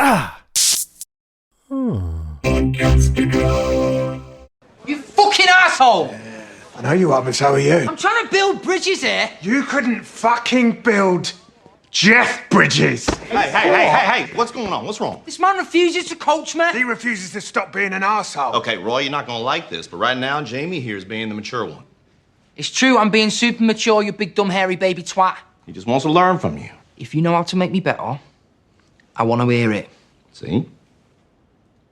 You fucking asshole! I know you are, but so are you. I'm trying to build bridges here. You couldn't fucking build Jeff Bridges. Hey, what's going on? What's wrong? This man refuses to coach me. He refuses to stop being an arsehole. Okay, Roy, you're not gonna like this, but right now, Jamie here is being the mature one. It's true, I'm being super mature, you big dumb hairy baby twat. He just wants to learn from you. If you know how to make me better, I want to hear it. See?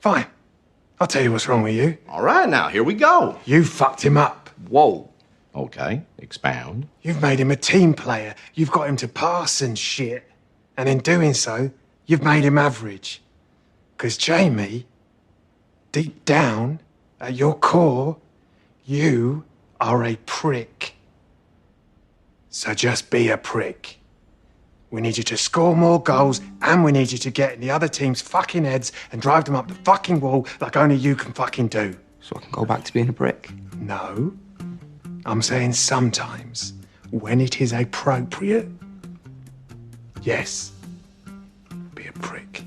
Fine. I'll tell you what's wrong with you. All right, now, here we go. You fucked him up. Whoa. Okay, expound. You've made him a team player. You've got him to pass and shit. And in doing so, you've made him average. Because Jamie, deep down, at your core, you are a prick. So just be a prick. We need you to score more goals, and we need you to get in the other team's fucking heads and drive them up the fucking wall like only you can fucking do. So I can go back to being a prick? No. I'm saying sometimes, when it is appropriate, yes, be a prick.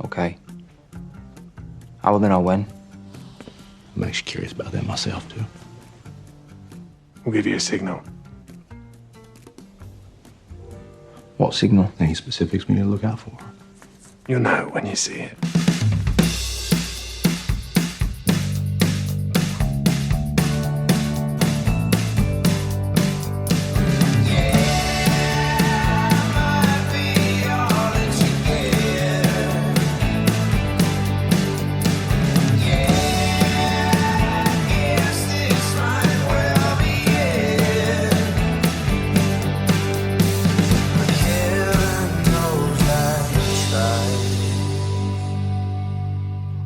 Okay. How will then I'll win? I'm actually curious about that myself, too. We'll give you a signal. What signal? Any specifics we need to look out for? You'll know when you see it.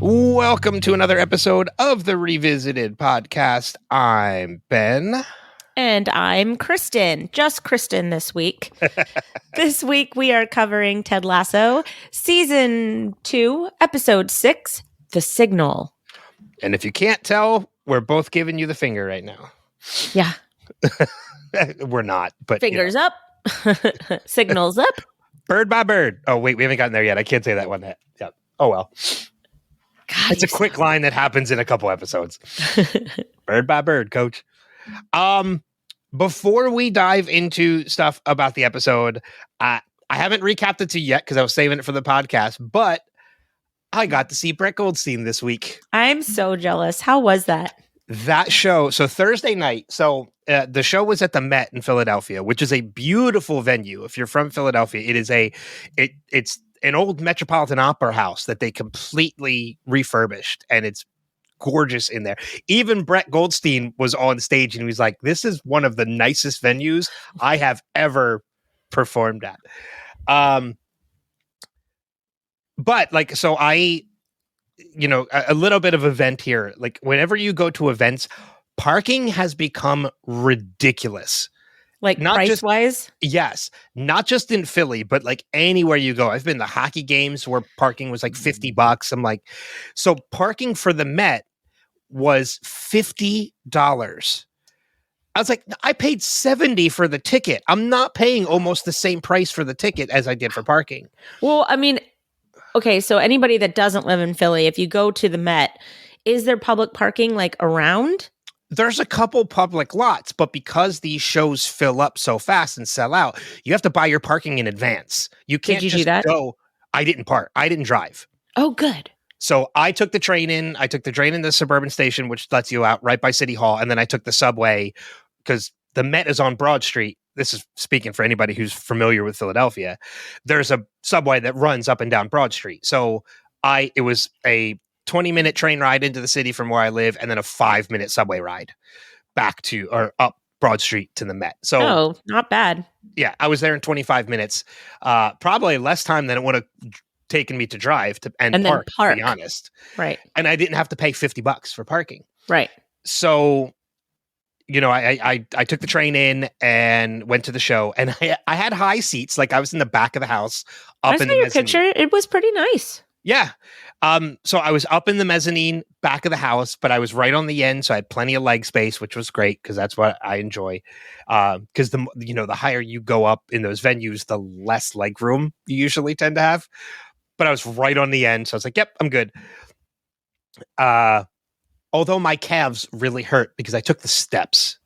Welcome to another episode of the Revisited podcast. I'm Ben. And I'm Kristin. Just Kristin this week. This week we are covering Ted Lasso, Season 2, Episode 6, The Signal. And if you can't tell, we're both giving you the finger right now. Yeah. We're not, but Fingers up. Signals up. Bird by bird. Oh, wait, we haven't gotten there yet. I can't say that one yet. Yeah. Oh, well. God, it's a quick line that happens in a couple episodes. Bird by bird, coach. Before we dive into stuff about the episode, I haven't recapped it to you yet because I was saving it for the podcast, but I got to see Brett Goldstein this week. I'm so jealous. How was that? That show, so Thursday night, the show was at the Met in Philadelphia, which is a beautiful venue. If you're from Philadelphia, it's an old Metropolitan Opera house that they completely refurbished, and it's gorgeous in there. Even Brett Goldstein was on stage, and he was like, "This is one of the nicest venues I have ever performed at." But like, so a little bit of event here. Like, whenever you go to events, parking has become ridiculous. Like, not price wise? Yes. Not just in Philly, but like anywhere you go. I've been to hockey games where parking was like $50. I'm like, so parking for the Met was $50. I was like, I paid $70 for the ticket. I'm not paying almost the same price for the ticket as I did for parking. Well, I mean, okay, so anybody that doesn't live in Philly, if you go to the Met, is there public parking like around? There's a couple public lots, but because these shows fill up so fast and sell out, you have to buy your parking in advance. You can't Did you just do that? go. I didn't park. I didn't drive. Oh, good. So I took the train in. I took the train in the suburban station, which lets you out right by City Hall. And then I took the subway because the Met is on Broad Street. This is speaking for anybody who's familiar with Philadelphia. There's a subway that runs up and down Broad Street. So it was a 20-minute train ride into the city from where I live, and then a 5-minute subway ride back to or up Broad Street to the Met. So, not bad. Yeah, I was there in 25 minutes. Probably less time than it would have taken me to drive and park, to be honest. Right. And I didn't have to pay $50 for parking. Right. So, I took the train in and went to the show, and I had high seats. Like, I was in the back of the house. I saw your picture. It was pretty nice. Yeah. So I was up in the mezzanine back of the house, but I was right on the end, so I had plenty of leg space, which was great because that's what I enjoy. Because the higher you go up in those venues, the less leg room you usually tend to have. But I was right on the end, so I was like, "Yep, I'm good." Although my calves really hurt because I took the steps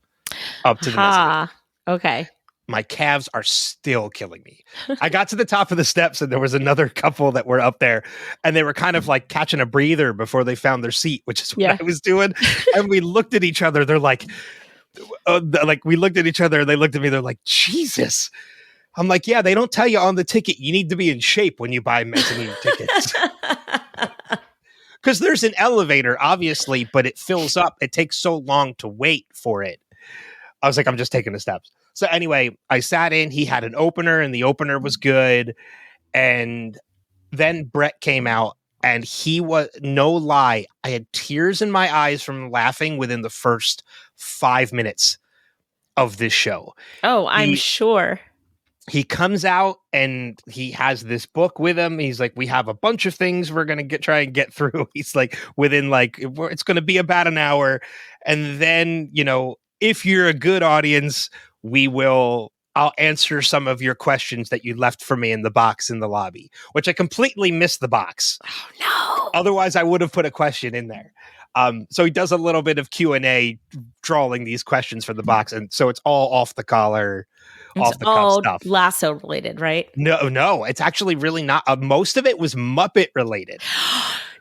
up to the mezzanine. Okay. My calves are still killing me. I got to the top of the steps and there was another couple that were up there and they were kind of like catching a breather before they found their seat, which is what I was doing. And we looked at each other. They're like we looked at each other and they looked at me. They're like, Jesus. I'm like, yeah, they don't tell you on the ticket. You need to be in shape when you buy mezzanine tickets. Because there's an elevator, obviously, but it fills up. It takes so long to wait for it. I was like, I'm just taking the steps. So anyway, I sat in. He had an opener, and the opener was good. And then Brett came out, and he was, no lie, I had tears in my eyes from laughing within the first 5 minutes of this show. Oh, I'm sure. He comes out and he has this book with him. He's like, we have a bunch of things we're going to try and get through. He's like, it's going to be about an hour. And then, if you're a good audience, I'll answer some of your questions that you left for me in the box in the lobby, which I completely missed the box. Oh, no. Otherwise, I would have put a question in there. So he does a little bit of Q&A, drawing these questions for the box. And so it's all off the collar, off the cuff stuff. Lasso related, right? No, it's actually really not. Most of it was Muppet related.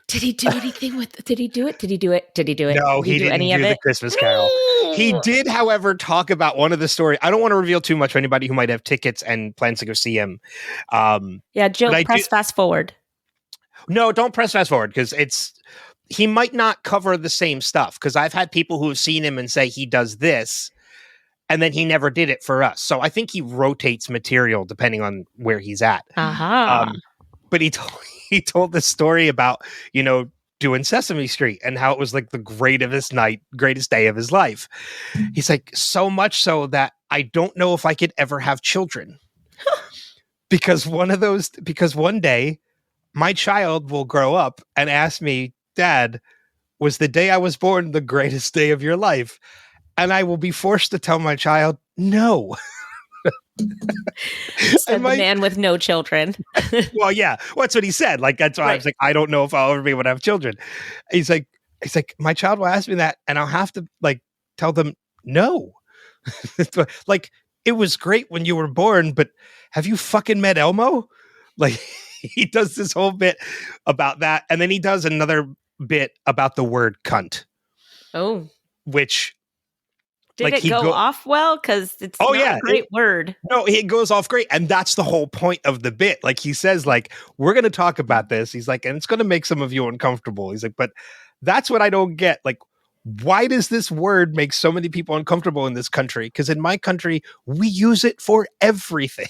Did he do anything with? Did he do it? No, he didn't do the Christmas Carol. He did, however, talk about one of the stories. I don't want to reveal too much for anybody who might have tickets and plans to go see him. Joe, press fast forward. No, don't press fast forward because he might not cover the same stuff. Because I've had people who have seen him and say he does this, and then he never did it for us. So I think he rotates material depending on where he's at. But he told this story about, doing Sesame Street and how it was like the greatest day of his life. He's like, so much so that I don't know if I could ever have children. because one day my child will grow up and ask me, Dad, was the day I was born the greatest day of your life? And I will be forced to tell my child, no. Said the man with no children. Well, yeah, that's what he said. Like, that's why I was like, I don't know if I'll ever be able to have children. He's like, my child will ask me that, and I'll have to tell them no. Like, it was great when you were born, but have you fucking met Elmo? Like, he does this whole bit about that, and then he does another bit about the word cunt. Oh, which. Did it go off well? Because it's not a great word. No, it goes off great. And that's the whole point of the bit. Like, he says, we're going to talk about this. He's like, and it's going to make some of you uncomfortable. He's like, but that's what I don't get. Like, why does this word make so many people uncomfortable in this country? Because in my country, we use it for everything.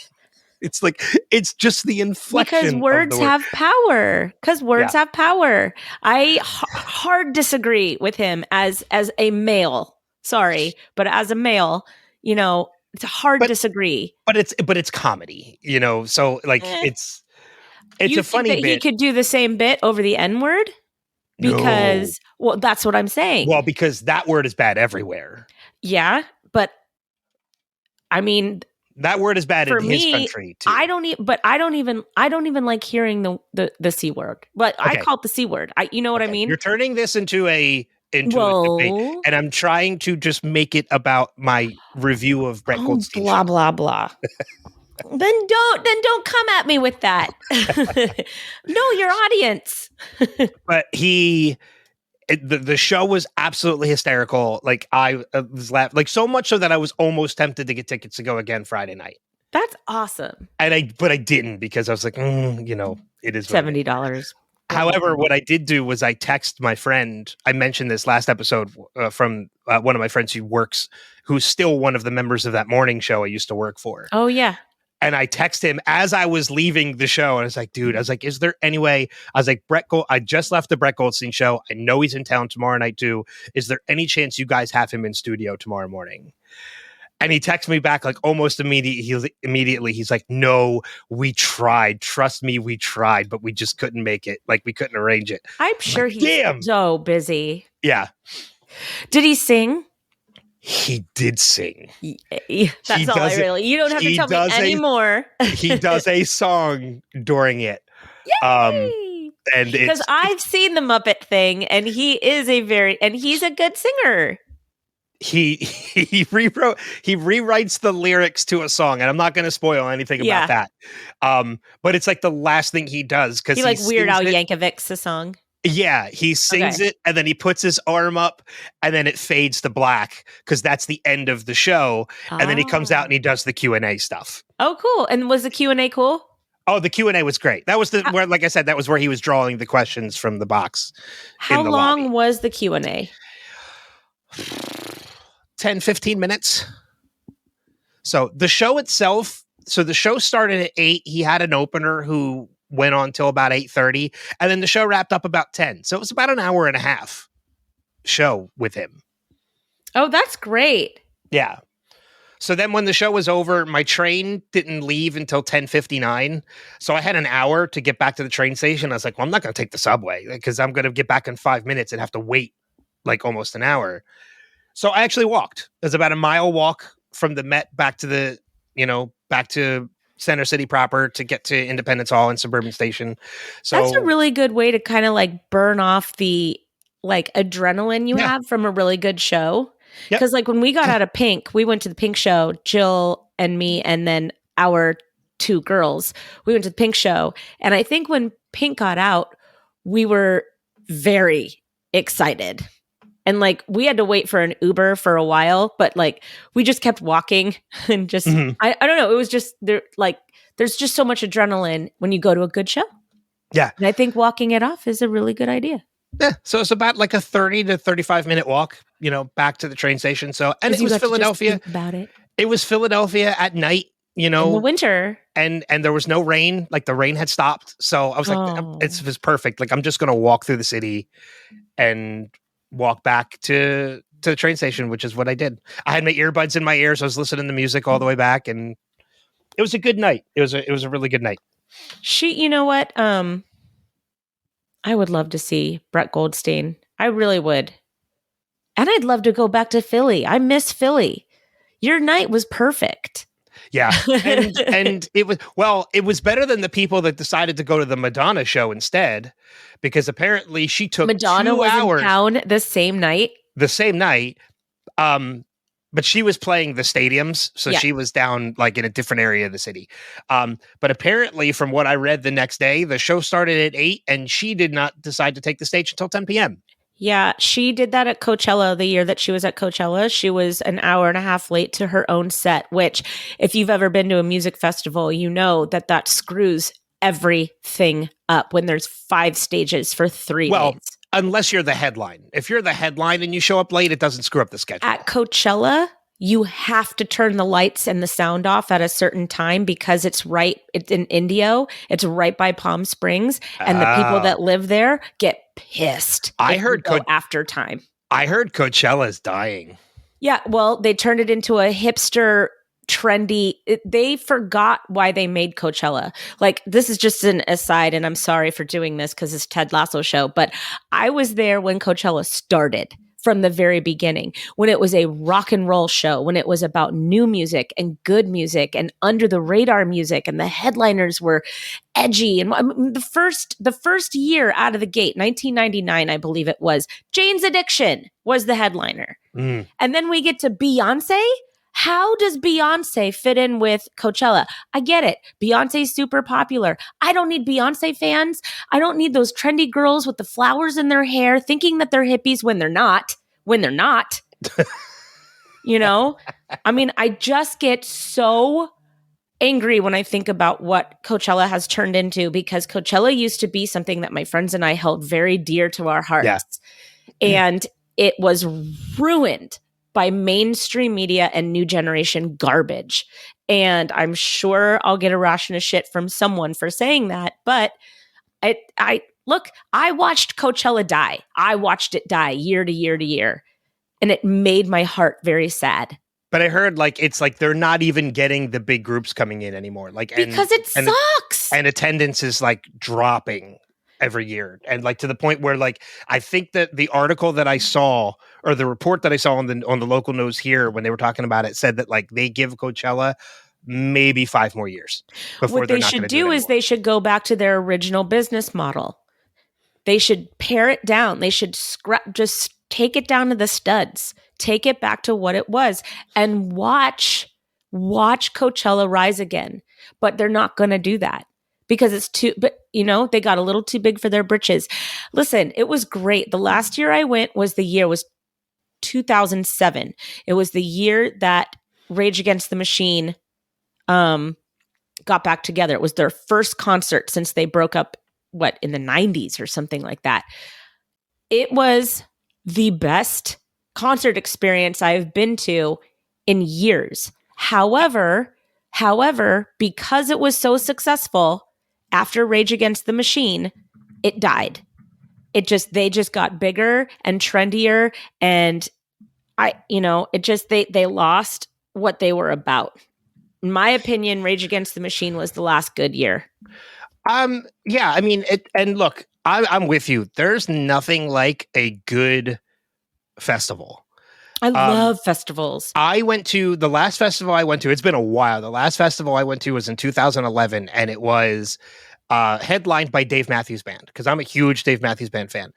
It's like, it's just the inflection. Because words have power. Have power. I hard disagree with him as a male. Sorry, but as a male, it's hard to disagree. But it's comedy, so it's a funny bit. He could do the same bit over the N-word because, well, that's what I'm saying. Well, because that word is bad everywhere. Yeah, but I mean, that word is bad in his country too. I don't even like hearing the C word. But okay. I call it the C word. You know what I mean? You're turning this into a debate, and I'm trying to just make it about my review of Brett Goldstein. Blah blah blah. Then don't come at me with that. No, your audience. But the show was absolutely hysterical. Like, I was laughing, so much so that I was almost tempted to get tickets to go again Friday night. That's awesome. But I didn't because I was like, it is $70. However, what I did do was I text my friend. I mentioned this last episode from one of my friends who's still one of the members of that morning show I used to work for. Oh, yeah. And I texted him as I was leaving the show. And I was like, dude, is there any way? I was like, I just left the Brett Goldstein show. I know he's in town tomorrow night too. Is there any chance you guys have him in studio tomorrow morning? And he texts me back like almost immediately. He's like, "No, we tried. Trust me, we tried, but we just couldn't make it. Like we couldn't arrange it." I'm sure like, he's damn. so busy. Yeah. Did he sing? He did sing. That's all I really. You don't have to tell me anymore. He does a song during it. Yay! And because I've seen the Muppet thing, and he's a good singer. He rewrites the lyrics to a song, and I'm not going to spoil anything about that. But it's like the last thing he does because he like Weird Al Yankovic's a song. Yeah, he sings it, and then he puts his arm up, and then it fades to black because that's the end of the show. And then he comes out and he does the Q&A stuff. Oh, cool! And was the Q&A cool? Oh, the Q&A was great. That was where, like I said, that was where he was drawing the questions from the box. How long was the Q&A? 10, 15 minutes. So the show itself, the show started at 8. He had an opener who went on till about 8:30, and then the show wrapped up about 10. So it was about an hour and a half show with him. Oh, that's great. Yeah. So then when the show was over, my train didn't leave until 10:59. So I had an hour to get back to the train station. I was like, well, I'm not going to take the subway because I'm going to get back in 5 minutes and have to wait like almost an hour. So I actually walked. It was about a mile walk from the Met back to back to Center City proper to get to Independence Hall and Suburban Station. So that's a really good way to kind of like burn off the like adrenaline you have from a really good show. Because like when we got out of Pink, we went to the Pink show, Jill and me, and then our 2 girls. We went to the Pink show. And I think when Pink got out, we were very excited. And like we had to wait for an Uber for a while, but like we just kept walking and just I don't know. It was just there's just so much adrenaline when you go to a good show. Yeah. And I think walking it off is a really good idea. Yeah. So it's about like a 30 to 35 minute walk, back to the train station. So and it was Philadelphia. About it. It was Philadelphia at night, in the winter. And there was no rain. Like the rain had stopped. So I was like, it was perfect. Like I'm just gonna walk through the city and walk back to the train station, which is what I did. I had my earbuds in my ears. I was listening to music all the way back, and it was a good night. It was a really good night. You know what? I would love to see Brett Goldstein. I really would. And I'd love to go back to Philly. I miss Philly. Your night was perfect. Yeah. And it was better than the people that decided to go to the Madonna show instead, because apparently she took Madonna 2 was hours in town the same night. But she was playing the stadiums. So she was down like in a different area of the city. But apparently from what I read the next day, the show started at 8 and she did not decide to take the stage until 10 p.m. Yeah, she did that at Coachella the year that she was at Coachella. She was an hour and a half late to her own set, which if you've ever been to a music festival, you know that screws everything up when there's 5 stages for 3 days. Unless you're the headline. If you're the headline and you show up late, it doesn't screw up the schedule. At Coachella, you have to turn the lights and the sound off at a certain time because it's in Indio. It's right by Palm Springs. And the people that live there get pissed. I heard after time. I heard Coachella's dying. Yeah. Well, they turned it into a hipster trendy. They forgot why they made Coachella. Like, this is just an aside, and I'm sorry for doing this because it's Ted Lasso show, but I was there when Coachella started from the very beginning, when it was a rock and roll show, when it was about new music and good music and under the radar music, and the headliners were edgy. And the first year out of the gate, 1999, I believe it was, Jane's Addiction was the headliner. And then we get to Beyonce. How does Beyonce fit in with Coachella? I get it. Beyonce's super popular. I don't need Beyonce fans. I don't need those trendy girls with the flowers in their hair thinking that they're hippies when they're not. I mean, I just get so angry when I think about what Coachella has turned into, because Coachella used to be something that my friends and I held very dear to our hearts. Yeah. And it was ruined by mainstream media and new generation garbage. And I'm sure I'll get a ration of shit from someone for saying that. But I watched Coachella die. I watched it die year to year to year. And it made my heart very sad But I heard like it's like they're not even getting the big groups coming in anymore. Like because it sucks. And attendance is like dropping every year. And like to the point where like I think that the article that I saw or the report that I saw on the local news here when they were talking about it said that like they give Coachella maybe 5 more years before what they should do is they should go back to their original business model. They should pare it down. They should just take it down to the studs. Take it back to what it was and watch Coachella rise again. But they're not going to do that because it's too, but you know, they got a little too big for their britches. Listen, it was great. The last year I went was 2007. It was the year that Rage Against the Machine got back together. It was their first concert since they broke up, in the 90s or something like that. It was the best concert experience I've been to in years. However, because it was so successful after Rage Against the Machine, it died. They just got bigger and trendier, and they lost what they were about. In my opinion, Rage Against the Machine was the last good year. Yeah, I mean, and look, I'm with you. There's nothing like a good festival. I love festivals. I went to the last festival I went to. It's been a while. The last festival I went to was in 2011, and it was headlined by Dave Matthews Band because I'm a huge Dave Matthews Band fan.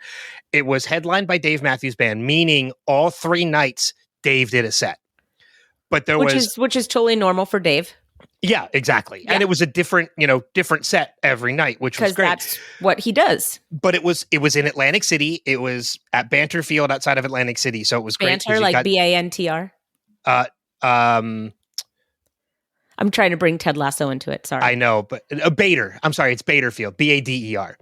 It was headlined by Dave Matthews Band, meaning all 3 nights Dave did a set. But which is totally normal for Dave. Yeah, exactly. Yeah. And it was a different set every night, which was great. That's what he does. But it was in Atlantic City. It was at Banter Field outside of Atlantic City. So it was great. Banter, like BANTR? I'm trying to bring Ted Lasso into it. Sorry. I know, but Bader. I'm sorry. It's Bader Field, BADER.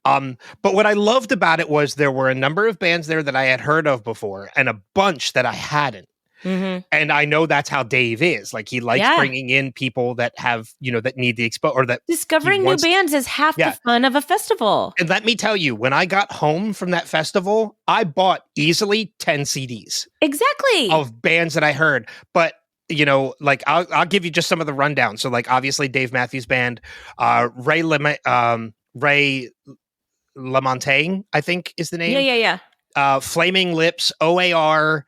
But what I loved about it was there were a number of bands there that I had heard of before and a bunch that I hadn't. Mm-hmm. And I know that's how Dave is. Like he likes bringing in people that have, that need the expo or that discovering new bands is half the fun of a festival. And let me tell you, when I got home from that festival, I bought easily 10 CDs. Exactly. Of bands that I heard. But like I'll give you just some of the rundown. So like obviously Dave Matthews Band, Ray LaMontagne, I think is the name. Yeah. Flaming Lips, OAR,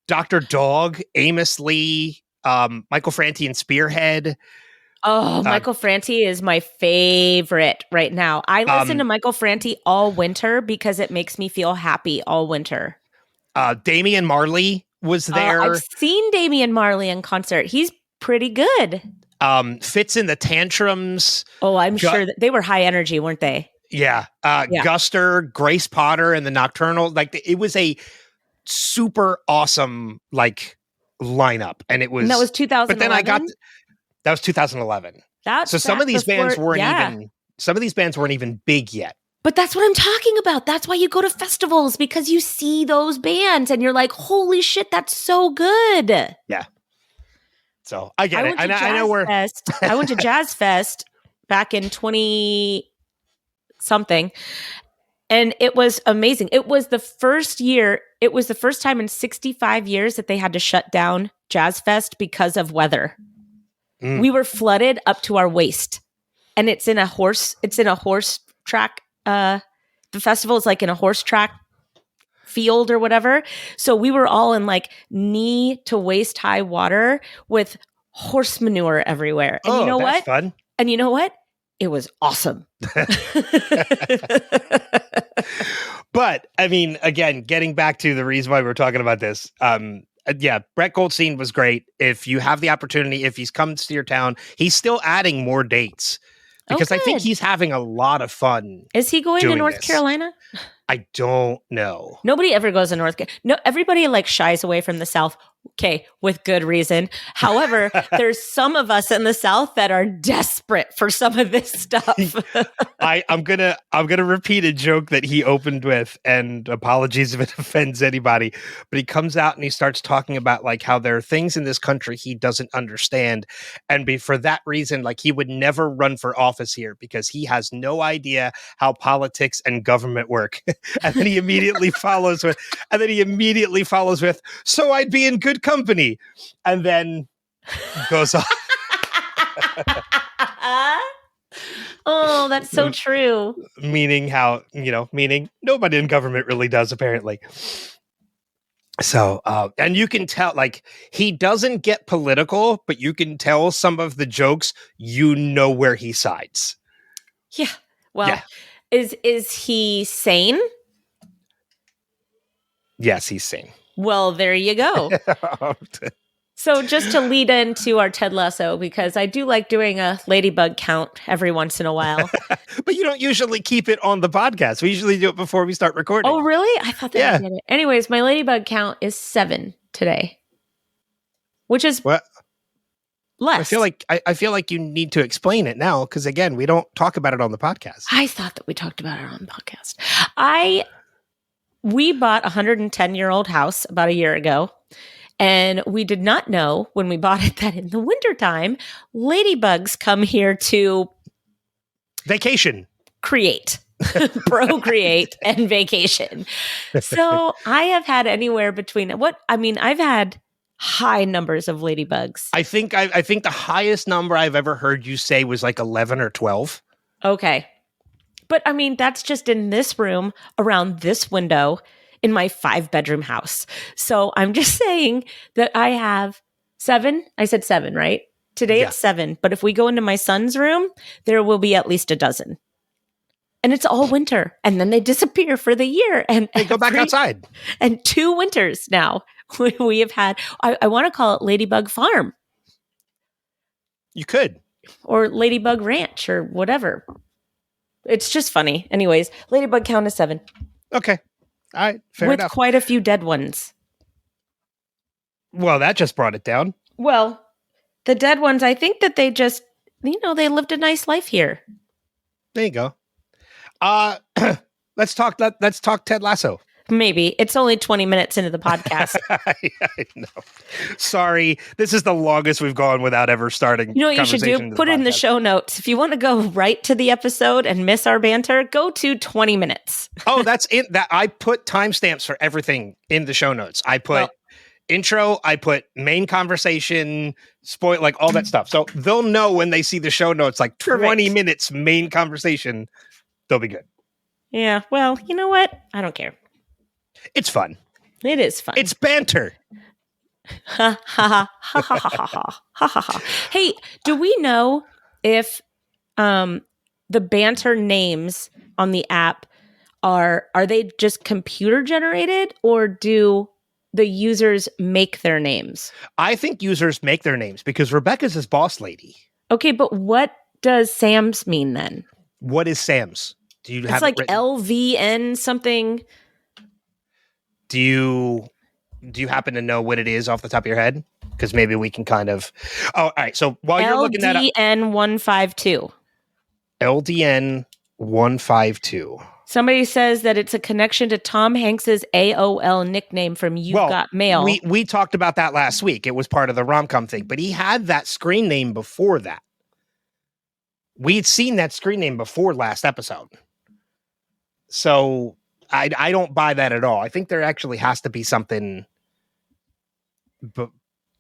Dr. Dog, Amos Lee, Michael Franti and Spearhead. Oh, Michael Franti is my favorite right now. I listen to Michael Franti all winter because it makes me feel happy all winter. Damian Marley was there. I've seen Damian Marley in concert. He's pretty good. Fits in the Tantrums. Oh, I'm sure that they were high energy, weren't they? Yeah. Guster, Grace Potter, and the Nocturnal. Like it was a super awesome lineup, and it was. And that was 2011. But then that was 2011. So some of these bands weren't even. Some of these bands weren't even big yet. But that's what I'm talking about. That's why you go to festivals, because you see those bands and you're like, "Holy shit, that's so good!" Yeah. So I get it. I know where. I went to Jazz Fest back in 20 something. And it was amazing. It was the first year, it was the first time in 65 years that they had to shut down Jazz Fest because of weather. We were flooded up to our waist. And it's in a horse track. The festival is like in a horse track field or whatever. So we were all in like knee to waist high water with horse manure everywhere. And you know what? Fun. And you know what? It was awesome. But I mean, again, getting back to the reason why we're talking about this. Brett Goldstein was great. If you have the opportunity, if he's come to your town, he's still adding more dates because I think he's having a lot of fun. Is he going to North Carolina? I don't know. Nobody ever goes to North Carolina. No, everybody shies away from the South. Okay, with good reason. However, there's some of us in the South that are desperate for some of this stuff. I'm gonna repeat a joke that he opened with, and apologies if it offends anybody. But he comes out and he starts talking about how there are things in this country he doesn't understand, and for that reason, he would never run for office here because he has no idea how politics and government work. And then he immediately follows with, "So I'd be in good good company. And then goes off. Oh, that's so true. Meaning nobody in government really does, apparently. So, and you can tell, like, he doesn't get political, but you can tell some of the jokes, where he sides. Yeah. Well, is he sane? Yes, he's sane. Well, there you go. So just to lead into our Ted Lasso, because I do like doing a ladybug count every once in a while. But you don't usually keep it on the podcast. We usually do it before we start recording. Oh, really? I thought that did it. Anyways, my ladybug count is 7 today, which is less. I feel like you need to explain it now, because again, we don't talk about it on the podcast. I thought that we talked about it on the podcast. We bought a 110-year-old house about a year ago. And we did not know when we bought it that in the wintertime, ladybugs come here to vacation, create, procreate, and vacation. So I have had anywhere between I've had high numbers of ladybugs. I think the highest number I've ever heard you say was like 11 or 12. Okay. But I mean, that's just in this room around this window in my 5-bedroom house. So I'm just saying that I have 7. I said 7, right? Today it's 7. But if we go into my son's room, there will be at least a dozen. And it's all winter. And then they disappear for the year. And they go back outside. And 2 winters now we have had. I want to call it Ladybug Farm. You could. Or Ladybug Ranch or whatever. It's just funny. Anyways, ladybug count is 7. Okay. All right, fair enough. With quite a few dead ones. Well, that just brought it down. Well, the dead ones, I think that they just, they lived a nice life here. There you go. Let's talk Ted Lasso. Maybe. It's only 20 minutes into the podcast. I know. Sorry. This is the longest we've gone without ever starting. You know what you should do? Put it in the show notes. If you want to go right to the episode and miss our banter, go to 20 minutes. Oh, that's it. That I put timestamps for everything in the show notes. I put intro, I put main conversation, spoil, like all that stuff. So they'll know when they see the show notes, like 20 minutes main conversation, they'll be good. Yeah. Well, you know what? I don't care. It's fun. It is fun. It's banter. Ha ha ha ha ha ha ha ha ha ha. Hey, do we know if the banter names on the app are they just computer generated, or do the users make their names? I think users make their names because Rebecca's his boss lady. Okay, but what does Sam's mean then? What is Sam's? Do you have it's like LVN something? Do you happen to know what it is off the top of your head? Because maybe we can kind of. Oh, all right. So while you're looking that up, LDN 152. LDN 152. Somebody says that it's a connection to Tom Hanks's AOL nickname from You Got Mail. We talked about that last week. It was part of the rom-com thing, but he had that screen name before that. We had seen that screen name before last episode. So I don't buy that at all. I think there actually has to be something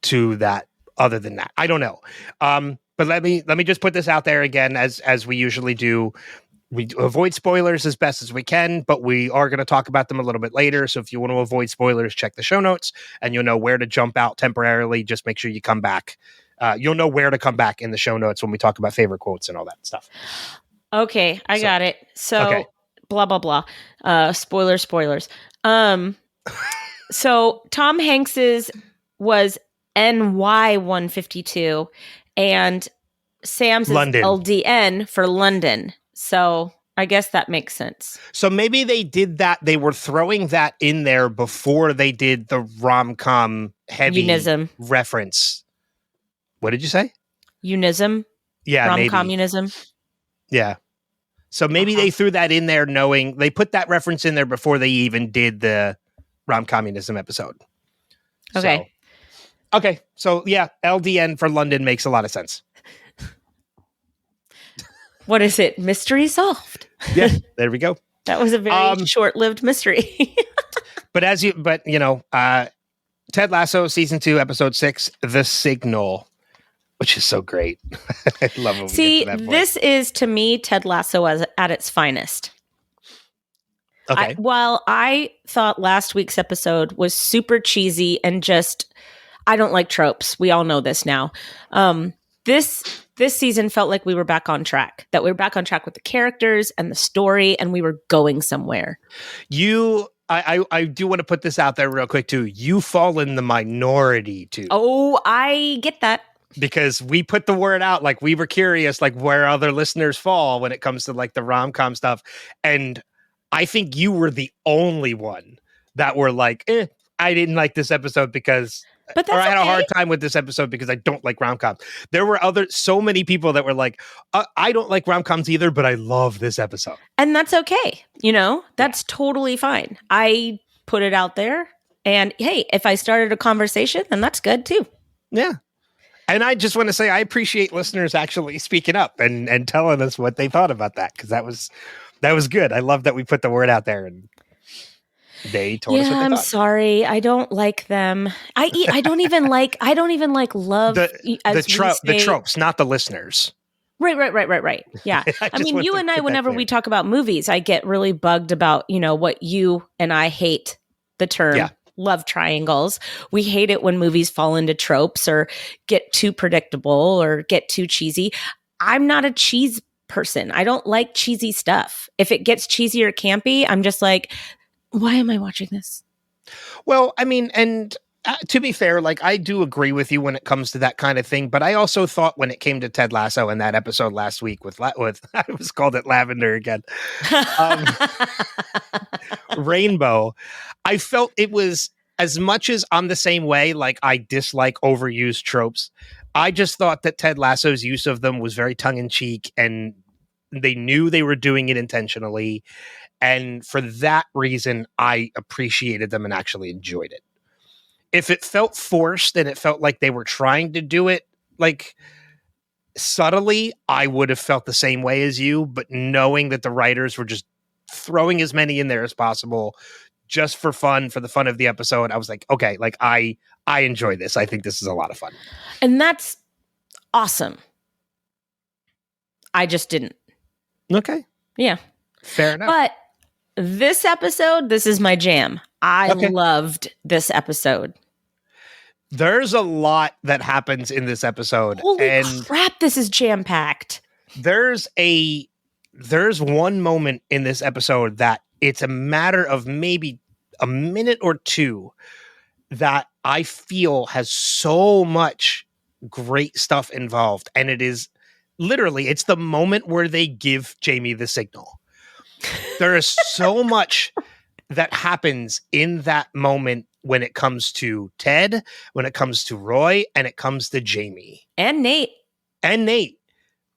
to that other than that. I don't know. But let me just put this out there again, as we usually do. We avoid spoilers as best as we can, but we are going to talk about them a little bit later. So if you want to avoid spoilers, check the show notes and you'll know where to jump out temporarily. Just make sure you come back. You'll know where to come back in the show notes when we talk about favorite quotes and all that stuff. Okay, I got it. So blah, blah, blah. Spoilers. So Tom Hanks's was NY 152 and Sam's London. Is LDN for London. So I guess that makes sense. So maybe they did that. They were throwing that in there before they did the rom-com heavy Unism reference. What did you say? Unism? Yeah, Rom-communism? Yeah. So maybe they threw that in there knowing they put that reference in there before they even did the rom-communism episode. Okay. So yeah, LDN for London makes a lot of sense. What is it? Mystery solved. Yeah, there we go. That was a very short-lived mystery. But Ted Lasso, season 2, episode 6, The Signal, which is so great. I love when we get to that point. This is, to me, Ted Lasso at its finest. Okay. While I thought last week's episode was super cheesy and just, I don't like tropes. We all know this now. This season felt like we were back on track, that we were back on track with the characters and the story, and we were going somewhere. I do want to put this out there real quick too. You fall in the minority too. Oh, I get that. Because we put the word out, like we were curious, like where other listeners fall when it comes to like the rom-com stuff. And I think you were the only one that were like, I didn't like this episode because, but or I had a hard time with this episode because I don't like rom-coms. There were so many people that were like, I don't like rom-coms either, but I love this episode. And that's okay. That's totally fine. I put it out there, and hey, if I started a conversation, then that's good too. Yeah. And I just want to say I appreciate listeners actually speaking up and telling us what they thought about that, because that was good. I love that we put the word out there and they told us what they thought. I'm sorry. I don't like them. I don't even like love the tropes, not the listeners. Right. Yeah. I mean, you and I, whenever we talk about movies, I get really bugged about, what you and I hate, the term love triangles. We hate it when movies fall into tropes or get too predictable or get too cheesy. I'm not a cheese person. I don't like cheesy stuff. If it gets cheesy or campy, I'm just like, why am I watching this? Well, I mean, and to be fair, like I do agree with you when it comes to that kind of thing, but I also thought when it came to Ted Lasso and that episode last week with I was called it Lavender again, Rainbow, I felt it was, as much as I'm the same way, like I dislike overused tropes, I just thought that Ted Lasso's use of them was very tongue-in-cheek, and they knew they were doing it intentionally. And for that reason, I appreciated them and actually enjoyed it. If it felt forced and it felt like they were trying to do it like subtly, I would have felt the same way as you. But knowing that the writers were just throwing as many in there as possible just for fun, for the fun of the episode, I was like, okay, like I enjoy this. I think this is a lot of fun. And that's awesome. I just didn't. Okay. Yeah. Fair enough. But this episode, this is my jam. I loved this episode. There's a lot that happens in this episode. Holy crap, this is jam-packed. There's one moment in this episode that it's a matter of maybe a minute or two that I feel has so much great stuff involved. And it is literally, it's the moment where they give Jamie the signal. There is so much that happens in that moment when it comes to Ted, when it comes to Roy, and it comes to Jamie. And Nate.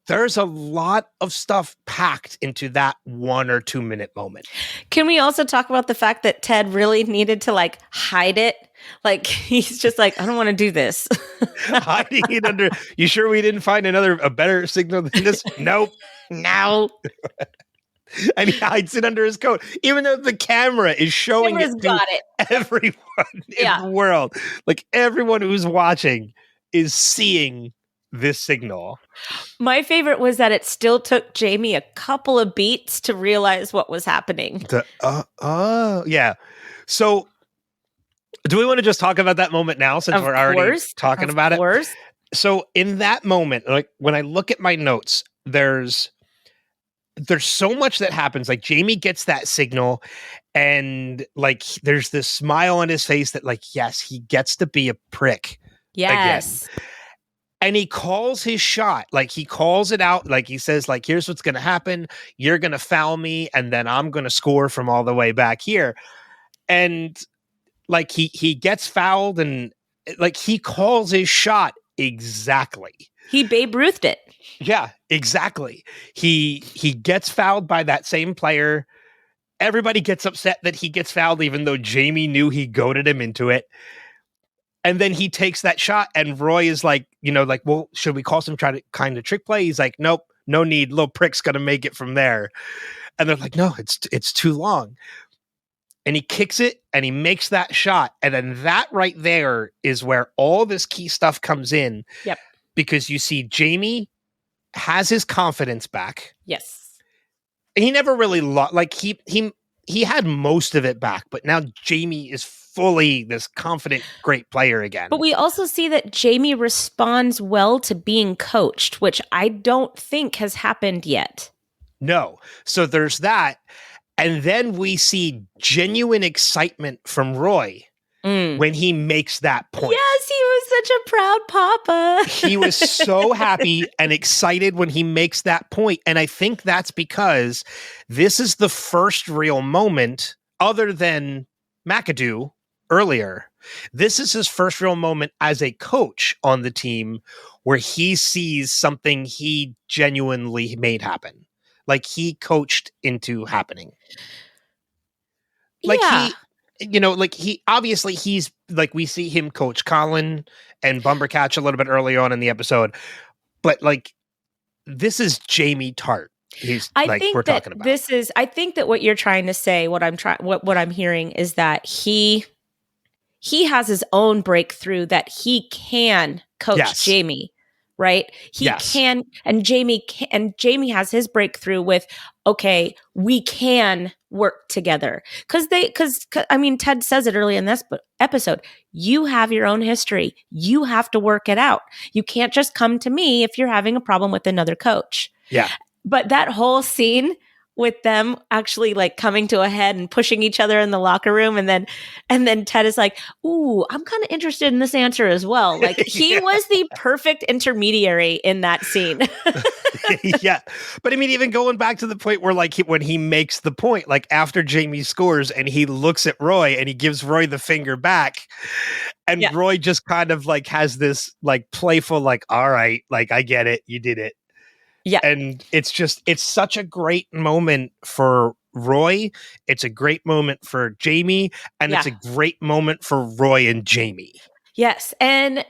There's a lot of stuff packed into that 1 or 2 minute moment. Can we also talk about the fact that Ted really needed to like hide it? Like he's just like, I don't want to do this. Hiding it under. You sure we didn't find a better signal than this? Nope. No. And he hides it under his coat, even though the camera is showing it to everyone in the world. Like everyone who's watching is seeing this signal. My favorite was that it still took Jamie a couple of beats to realize what was happening. Yeah. So do we want to just talk about that moment now, since we're already talking about it? So in that moment, like when I look at my notes, there's so much that happens. Like Jamie gets that signal, and like there's this smile on his face that like, yes, he gets to be a prick. Yes. Again. And he calls his shot. Like he calls it out. Like he says, like, here's what's going to happen. You're going to foul me, and then I'm going to score from all the way back here. And like he gets fouled, and like he calls his shot exactly. He Babe Ruthed it. Yeah, exactly. He gets fouled by that same player. Everybody gets upset that he gets fouled, even though Jamie knew he goaded him into it. And then he takes that shot, and Roy is like, like, well, should we call some kind of trick play? He's like, nope, no need. Little prick's gonna make it from there. And they're like, no, it's too long. and he kicks it and he makes that shot. And then that right there is where all this key stuff comes in. Yep. Because you see Jamie has his confidence back. Yes. He never really like he had most of it back, but now Jamie is fully this confident, great player again. But we also see that Jamie responds well to being coached, which I don't think has happened yet. No. So there's that. And then we see genuine excitement from Roy when he makes that point. Yes, he was such a proud papa. He was so happy and excited when he makes that point. And I think that's because this is the first real moment, other than McAdoo earlier. This is his first real moment as a coach on the team where he sees something he genuinely made happen. Like he coached into happening. Like he obviously he's like, we see him coach Colin and Bumbercatch a little bit earlier on in the episode, but like this is Jamie Tart. I think that what you're trying to say, what I'm hearing is that he has his own breakthrough that he can coach Jamie. Right? He can, and Jamie has his breakthrough with, okay, we can work together. Cause Ted says it early in this episode, you have your own history. You have to work it out. You can't just come to me if you're having a problem with another coach. Yeah. But that whole scene with them actually like coming to a head and pushing each other in the locker room. And then Ted is like, ooh, I'm kind of interested in this answer as well. Like he was the perfect intermediary in that scene. Yeah. But I mean, even going back to the point where like when he makes the point, like after Jamie scores and he looks at Roy and he gives Roy the finger back and Roy just kind of like has this like playful, like, all right, like I get it. You did it. Yeah. And it's such a great moment for Roy. It's a great moment for Jamie. And it's a great moment for Roy and Jamie. Yes. And,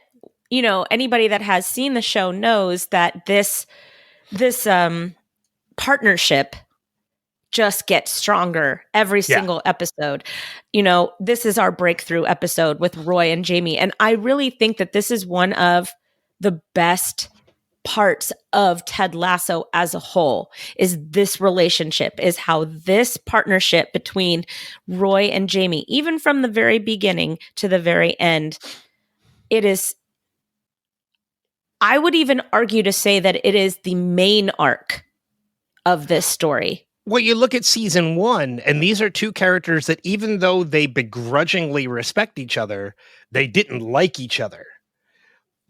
anybody that has seen the show knows that this partnership just gets stronger every single episode. This is our breakthrough episode with Roy and Jamie. And I really think that this is one of the best parts of Ted Lasso as a whole, is this relationship, is how this partnership between Roy and Jamie, even from the very beginning to the very end, it is, I would even argue to say that it is the main arc of this story. Well, you look at season 1, and these are two characters that even though they begrudgingly respect each other, they didn't like each other.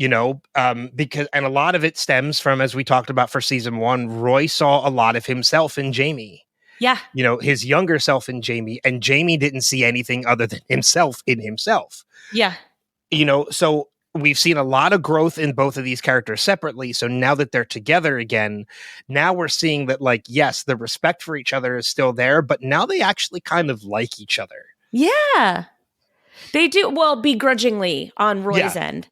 Because a lot of it stems from, as we talked about for season 1, Roy saw a lot of himself in Jamie. Yeah. His younger self in Jamie, and Jamie didn't see anything other than himself in himself. Yeah. So we've seen a lot of growth in both of these characters separately. So now that they're together again, now we're seeing that, like, yes, the respect for each other is still there, but now they actually kind of like each other. Yeah. They do. Well, begrudgingly on Roy's end.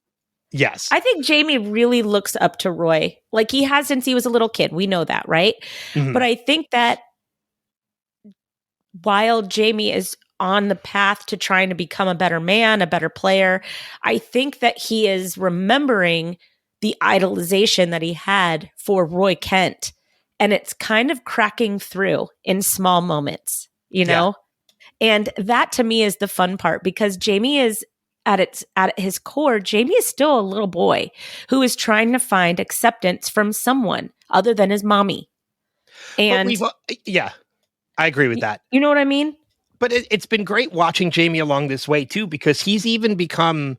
Yes. I think Jamie really looks up to Roy. Like he has since he was a little kid. We know that, right? Mm-hmm. But I think that while Jamie is on the path to trying to become a better man, a better player, I think that he is remembering the idolization that he had for Roy Kent. And it's kind of cracking through in small moments, Yeah. And that to me is the fun part, because Jamie is at his core, Jamie is still a little boy who is trying to find acceptance from someone other than his mommy. And I agree with that. You know what I mean? But it's been great watching Jamie along this way too, because he's even become,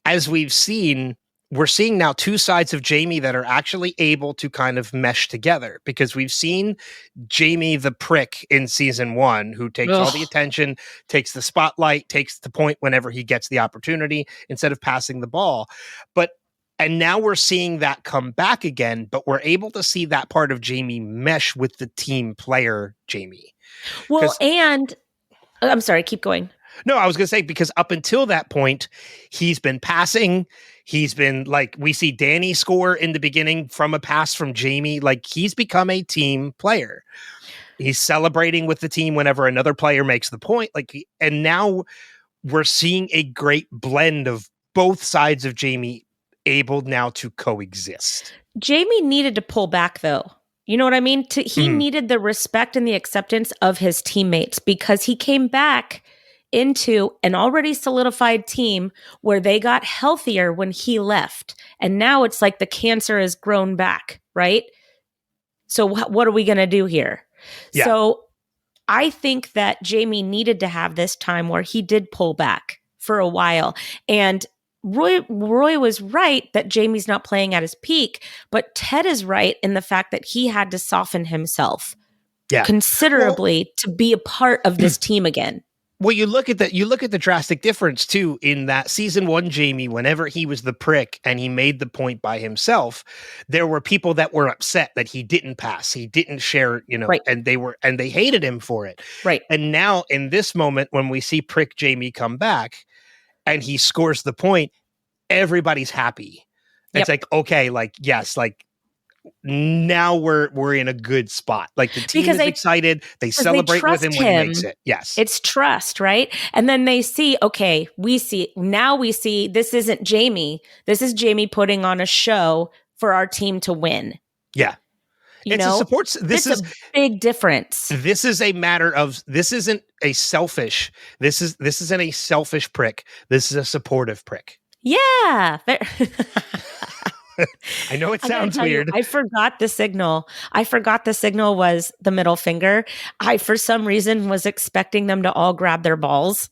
as we've seen, we're seeing now two sides of Jamie that are actually able to kind of mesh together, because we've seen Jamie the prick in season 1 who takes all the attention, takes the spotlight, takes the point whenever he gets the opportunity instead of passing the ball. And now we're seeing that come back again, but we're able to see that part of Jamie mesh with the team player Jamie. Well, and I'm sorry, keep going. No, I was going to say, because up until that point, he's been passing. He's been like, we see Danny score in the beginning from a pass from Jamie. Like, he's become a team player. He's celebrating with the team whenever another player makes the point. And now we're seeing a great blend of both sides of Jamie able now to coexist. Jamie needed to pull back, though. You know what I mean? He needed the respect and the acceptance of his teammates, because he came back into an already solidified team where they got healthier when he left. And now it's like the cancer has grown back, right? So what are we going to do here? Yeah. So I think that Jamie needed to have this time where he did pull back for a while. And Roy was right that Jamie's not playing at his peak, but Ted is right in the fact that he had to soften himself considerably to be a part of this team again. Well, you look at the drastic difference too in that season 1 Jamie, whenever he was the prick and he made the point by himself, there were people that were upset that he didn't pass, he didn't share, right. and they hated him for it. Right. And now in this moment, when we see prick Jamie come back and he scores the point, everybody's happy. It's like, okay, yes, now we're in a good spot. The team is excited. They celebrate with him when he makes it. Yes. It's trust, right? And then they see, okay, we see this isn't Jamie. This is Jamie putting on a show for our team to win. Yeah. It's a a big difference. This is a matter of, this isn't a selfish prick. This is a supportive prick. Yeah. I know it sounds weird. I forgot the signal. Was the middle finger. I, for some reason, was expecting them to all grab their balls.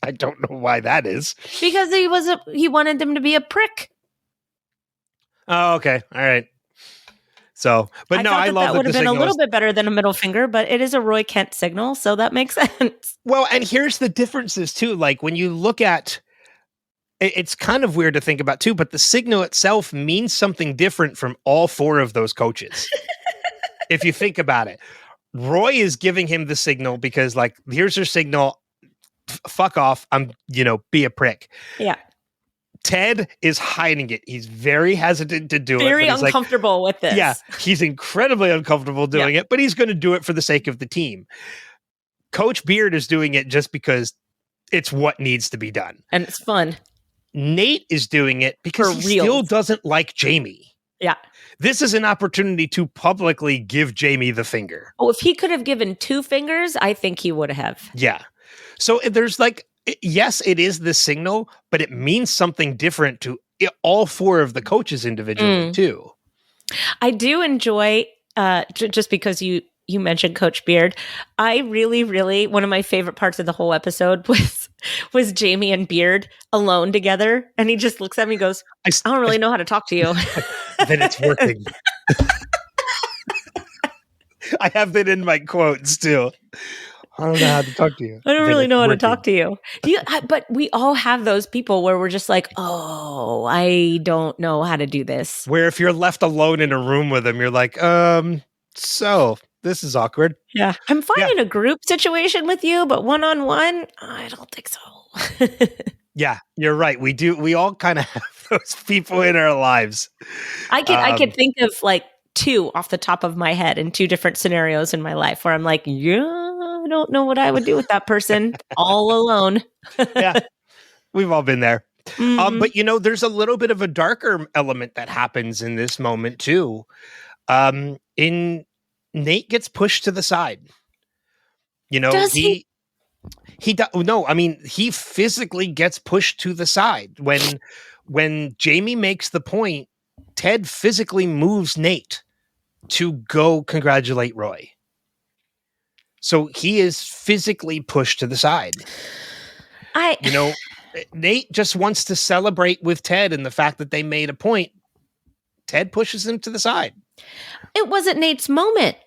I don't know why that is. Because he wanted them to be a prick. Oh, okay. All right. So, but no, I love that would have been a little bit better than a middle finger, but it is a Roy Kent signal, so that makes sense. Well, and here's the differences too. When you look at, it's kind of weird to think about too, but the signal itself means something different from all 4 of those coaches. If you think about it, Roy is giving him the signal because here's your signal. Fuck off. Be a prick. Yeah. Ted is hiding it. He's very hesitant to do it. Very uncomfortable with this. Yeah. He's incredibly uncomfortable doing it, but he's going to do it for the sake of the team. Coach Beard is doing it just because it's what needs to be done. And it's fun. Nate is doing it because he still doesn't like Jamie. Yeah. This is an opportunity to publicly give Jamie the finger. Oh, if he could have given 2 fingers, I think he would have. Yeah. So there's yes, it is the signal, but it means something different to all 4 of the coaches individually too. I do enjoy, just because you mentioned Coach Beard, I really, really, one of my favorite parts of the whole episode was Jamie and Beard alone together. And he just looks at me and goes, I don't really know how to talk to you. Then it's working. I have that in my quotes too. I don't know how to talk to you. I don't really know how to talk to you. But we all have those people where we're just like, oh, I don't know how to do this. Where if you're left alone in a room with them, you're like, so this is awkward. Yeah. I'm fine in a group situation with you, but one-on-one, I don't think so. Yeah, you're right. We all kind of have those people in our lives. I could think of 2 off the top of my head in 2 different scenarios in my life where I'm like, I don't know what I would do with that person all alone. Yeah, we've all been there. Mm-hmm. But there's a little bit of a darker element that happens in this moment too. Nate gets pushed to the side. Does he? No, I mean, he physically gets pushed to the side. When Jamie makes the point, Ted physically moves Nate to go congratulate Roy. So he is physically pushed to the side. Nate just wants to celebrate with Ted and the fact that they made a point. Ted pushes him to the side. It wasn't Nate's moment.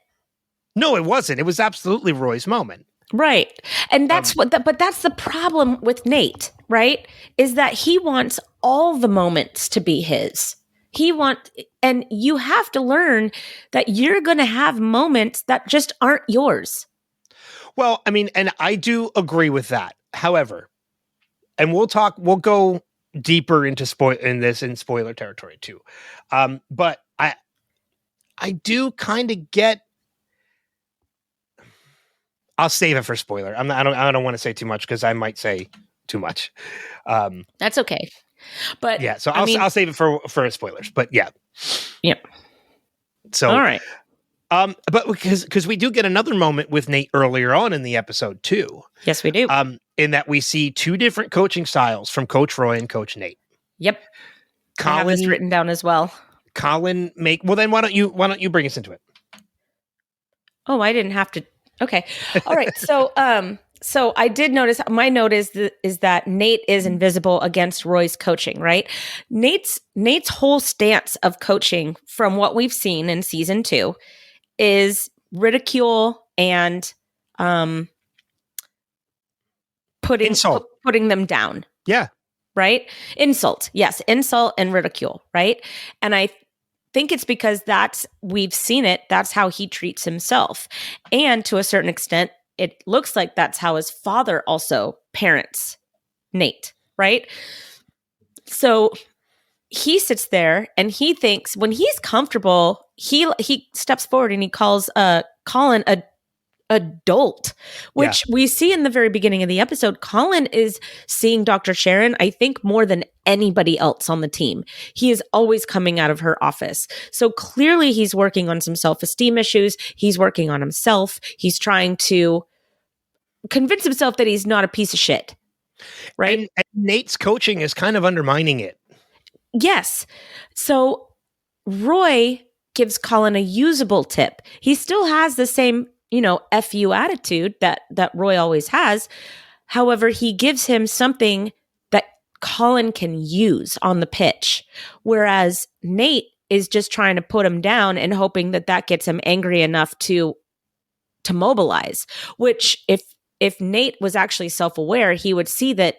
No, it wasn't. It was absolutely Roy's moment. Right. And that's but that's the problem with Nate, right? Is that he wants all the moments to be his. And you have to learn that you're going to have moments that just aren't yours. Well, I mean, and I do agree with that. However, and we'll go deeper into spoiler territory too. But I do kind of get I'll save it for spoiler. I don't want to say too much because I might say too much. That's okay. But yeah, so I'll save it for spoilers. But yeah. Yep. So all right. But because we do get another moment with Nate earlier on in the episode too. Yes, we do. In that we see two different coaching styles from Coach Roy and Coach Nate. Yep. I have this written down as well. Then why don't you bring us into it? Oh, I didn't have to. Okay. All right. So I did notice, my note is that Nate is invisible against Roy's coaching, right? Nate's whole stance of coaching from what we've seen in season 2 is ridicule and putting them down. Yeah. Right? Insult. Yes. Insult and ridicule. Right. And I think it's because we've seen it. That's how he treats himself. And to a certain extent, it looks like that's how his father also parents Nate. Right. So he sits there and he thinks when he's comfortable, he steps forward and he calls Colin a adult, which we see in the very beginning of the episode. Colin is seeing Dr. Sharon, I think, more than anybody else on the team. He is always coming out of her office. So clearly he's working on some self-esteem issues. He's working on himself. He's trying to convince himself that he's not a piece of shit. Right? And Nate's coaching is kind of undermining it. Yes. So Roy gives Colin a usable tip. He still has the same, F you attitude that Roy always has. However, he gives him something that Colin can use on the pitch. Whereas Nate is just trying to put him down and hoping that gets him angry enough to mobilize, which if Nate was actually self-aware, he would see that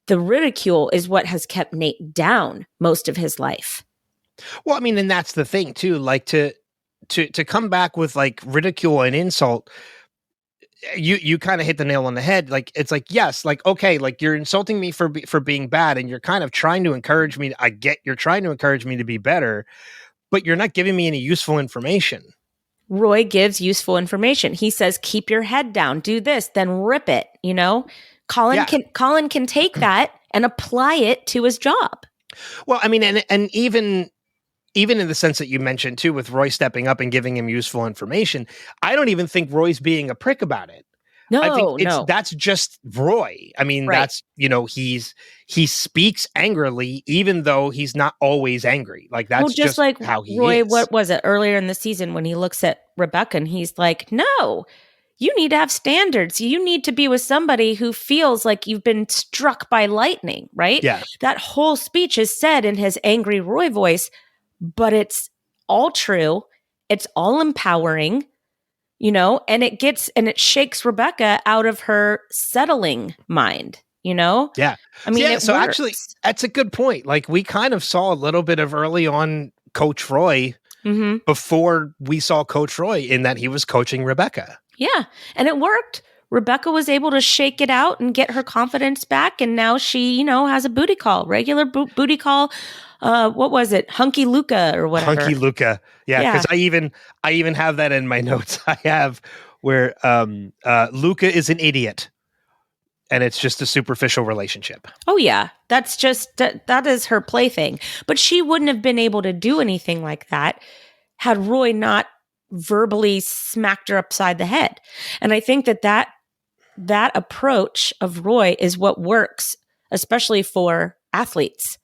the ridicule is what has kept Nate down most of his life. Well, I mean, and that's the thing too, like to come back with like ridicule and insult, you kind of hit the nail on the head. Like, it's like, yes, like, okay, like you're insulting me for being bad and you're kind of trying to encourage me. I get you're trying to encourage me to be better, but you're not giving me any useful information. Roy gives useful information. He says, keep your head down, do this, then rip it, Colin can take that and apply it to his job. Well, I mean, and even in the sense that you mentioned too, with Roy stepping up and giving him useful information, I don't even think Roy's being a prick about it. No, I think that's just Roy. I mean, that's, he speaks angrily, even though he's not always angry. Like that's just like how he Roy, is. What was it earlier in the season when he looks at Rebecca and he's like, no, you need to have standards. You need to be with somebody who feels like you've been struck by lightning, right? Yeah. That whole speech is said in his angry Roy voice, but it's all true. It's all empowering, and it shakes Rebecca out of her settling mind, Yeah. I mean, so actually, that's a good point. Like we kind of saw a little bit of early on Coach Roy before we saw Coach Roy in that he was coaching Rebecca. Yeah. And it worked. Rebecca was able to shake it out and get her confidence back. And now she, has a booty call, regular booty call. What was it? Hunky Luca or whatever. Hunky Luca. Yeah. Cause I even have that in my notes. I have where, Luca is an idiot and it's just a superficial relationship. Oh yeah. That's just, that is her plaything, but she wouldn't have been able to do anything like that had Roy not verbally smacked her upside the head. And I think that approach of Roy is what works, especially for athletes.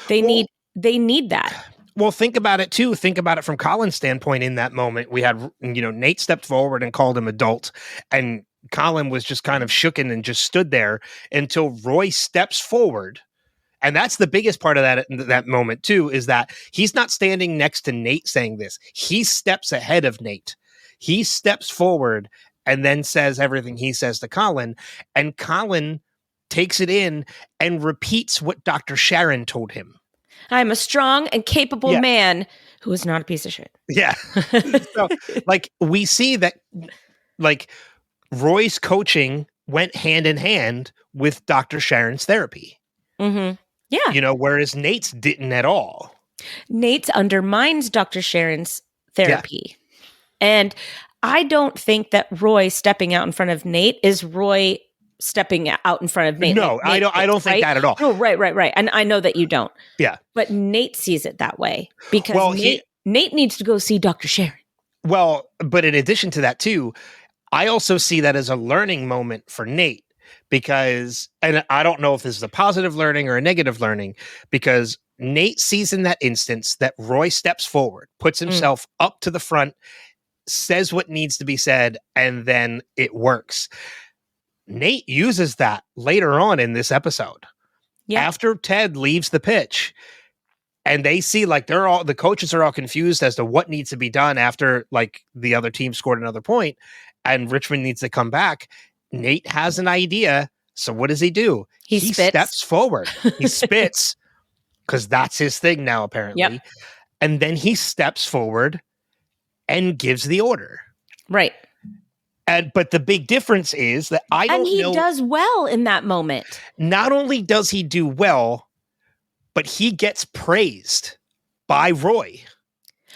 They need that. Well, think about it too. Think about it from Colin's standpoint. In that moment, we had, Nate stepped forward and called him adult, and Colin was just kind of shooken and just stood there until Roy steps forward. And that's the biggest part of that moment too, is that he's not standing next to Nate saying this. He steps ahead of Nate. He steps forward and then says everything he says to Colin. And Colin takes it in and repeats what Dr. Sharon told him. I'm a strong and capable man who is not a piece of shit. Yeah. So, like, we see that, like, Roy's coaching went hand in hand with Dr. Sharon's therapy. Mm-hmm. Yeah. Whereas Nate's didn't at all. Nate's undermines Dr. Sharon's therapy. Yeah. And I don't think that Roy stepping out in front of Nate is Roy stepping out in front of Nate. No, like I don't think that at all. No, right. And I know that you don't. Yeah. But Nate sees it that way because Well, Nate needs to go see Dr. Sharon. Well, but in addition to that too, I also see that as a learning moment for Nate because, and I don't know if this is a positive learning or a negative learning, because Nate sees in that instance that Roy steps forward, puts himself up to the front, says what needs to be said, and then it works. Nate uses that later on in this episode. Yeah. After Ted leaves the pitch and they see like the coaches are all confused as to what needs to be done after like the other team scored another point and Richmond needs to come back. Nate has an idea. So what does he do? He steps forward. He spits because that's his thing now, apparently. Yep. And then he steps forward and gives the order. Right. But the big difference is that I don't know. And he does well in that moment. Not only does he do well, but he gets praised by Roy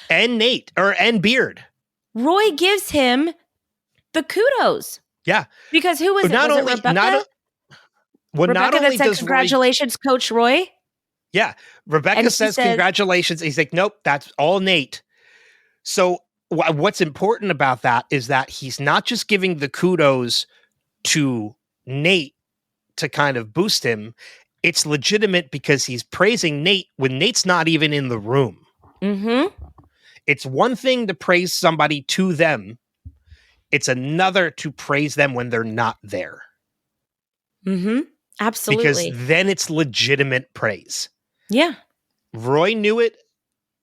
and Nate and Beard. Roy gives him the kudos. Yeah. Because who was it? Was it Rebecca? Rebecca that said, congratulations, Coach Roy? Yeah. Rebecca says, congratulations. He's like, nope, that's all Nate. So what's important about that is that he's not just giving the kudos to Nate to kind of boost him. It's legitimate because he's praising Nate when Nate's not even in the room. Mm-hmm. It's one thing to praise somebody to them. It's another to praise them when they're not there. Mm-hmm. Absolutely. Because then it's legitimate praise. Yeah. Roy knew it.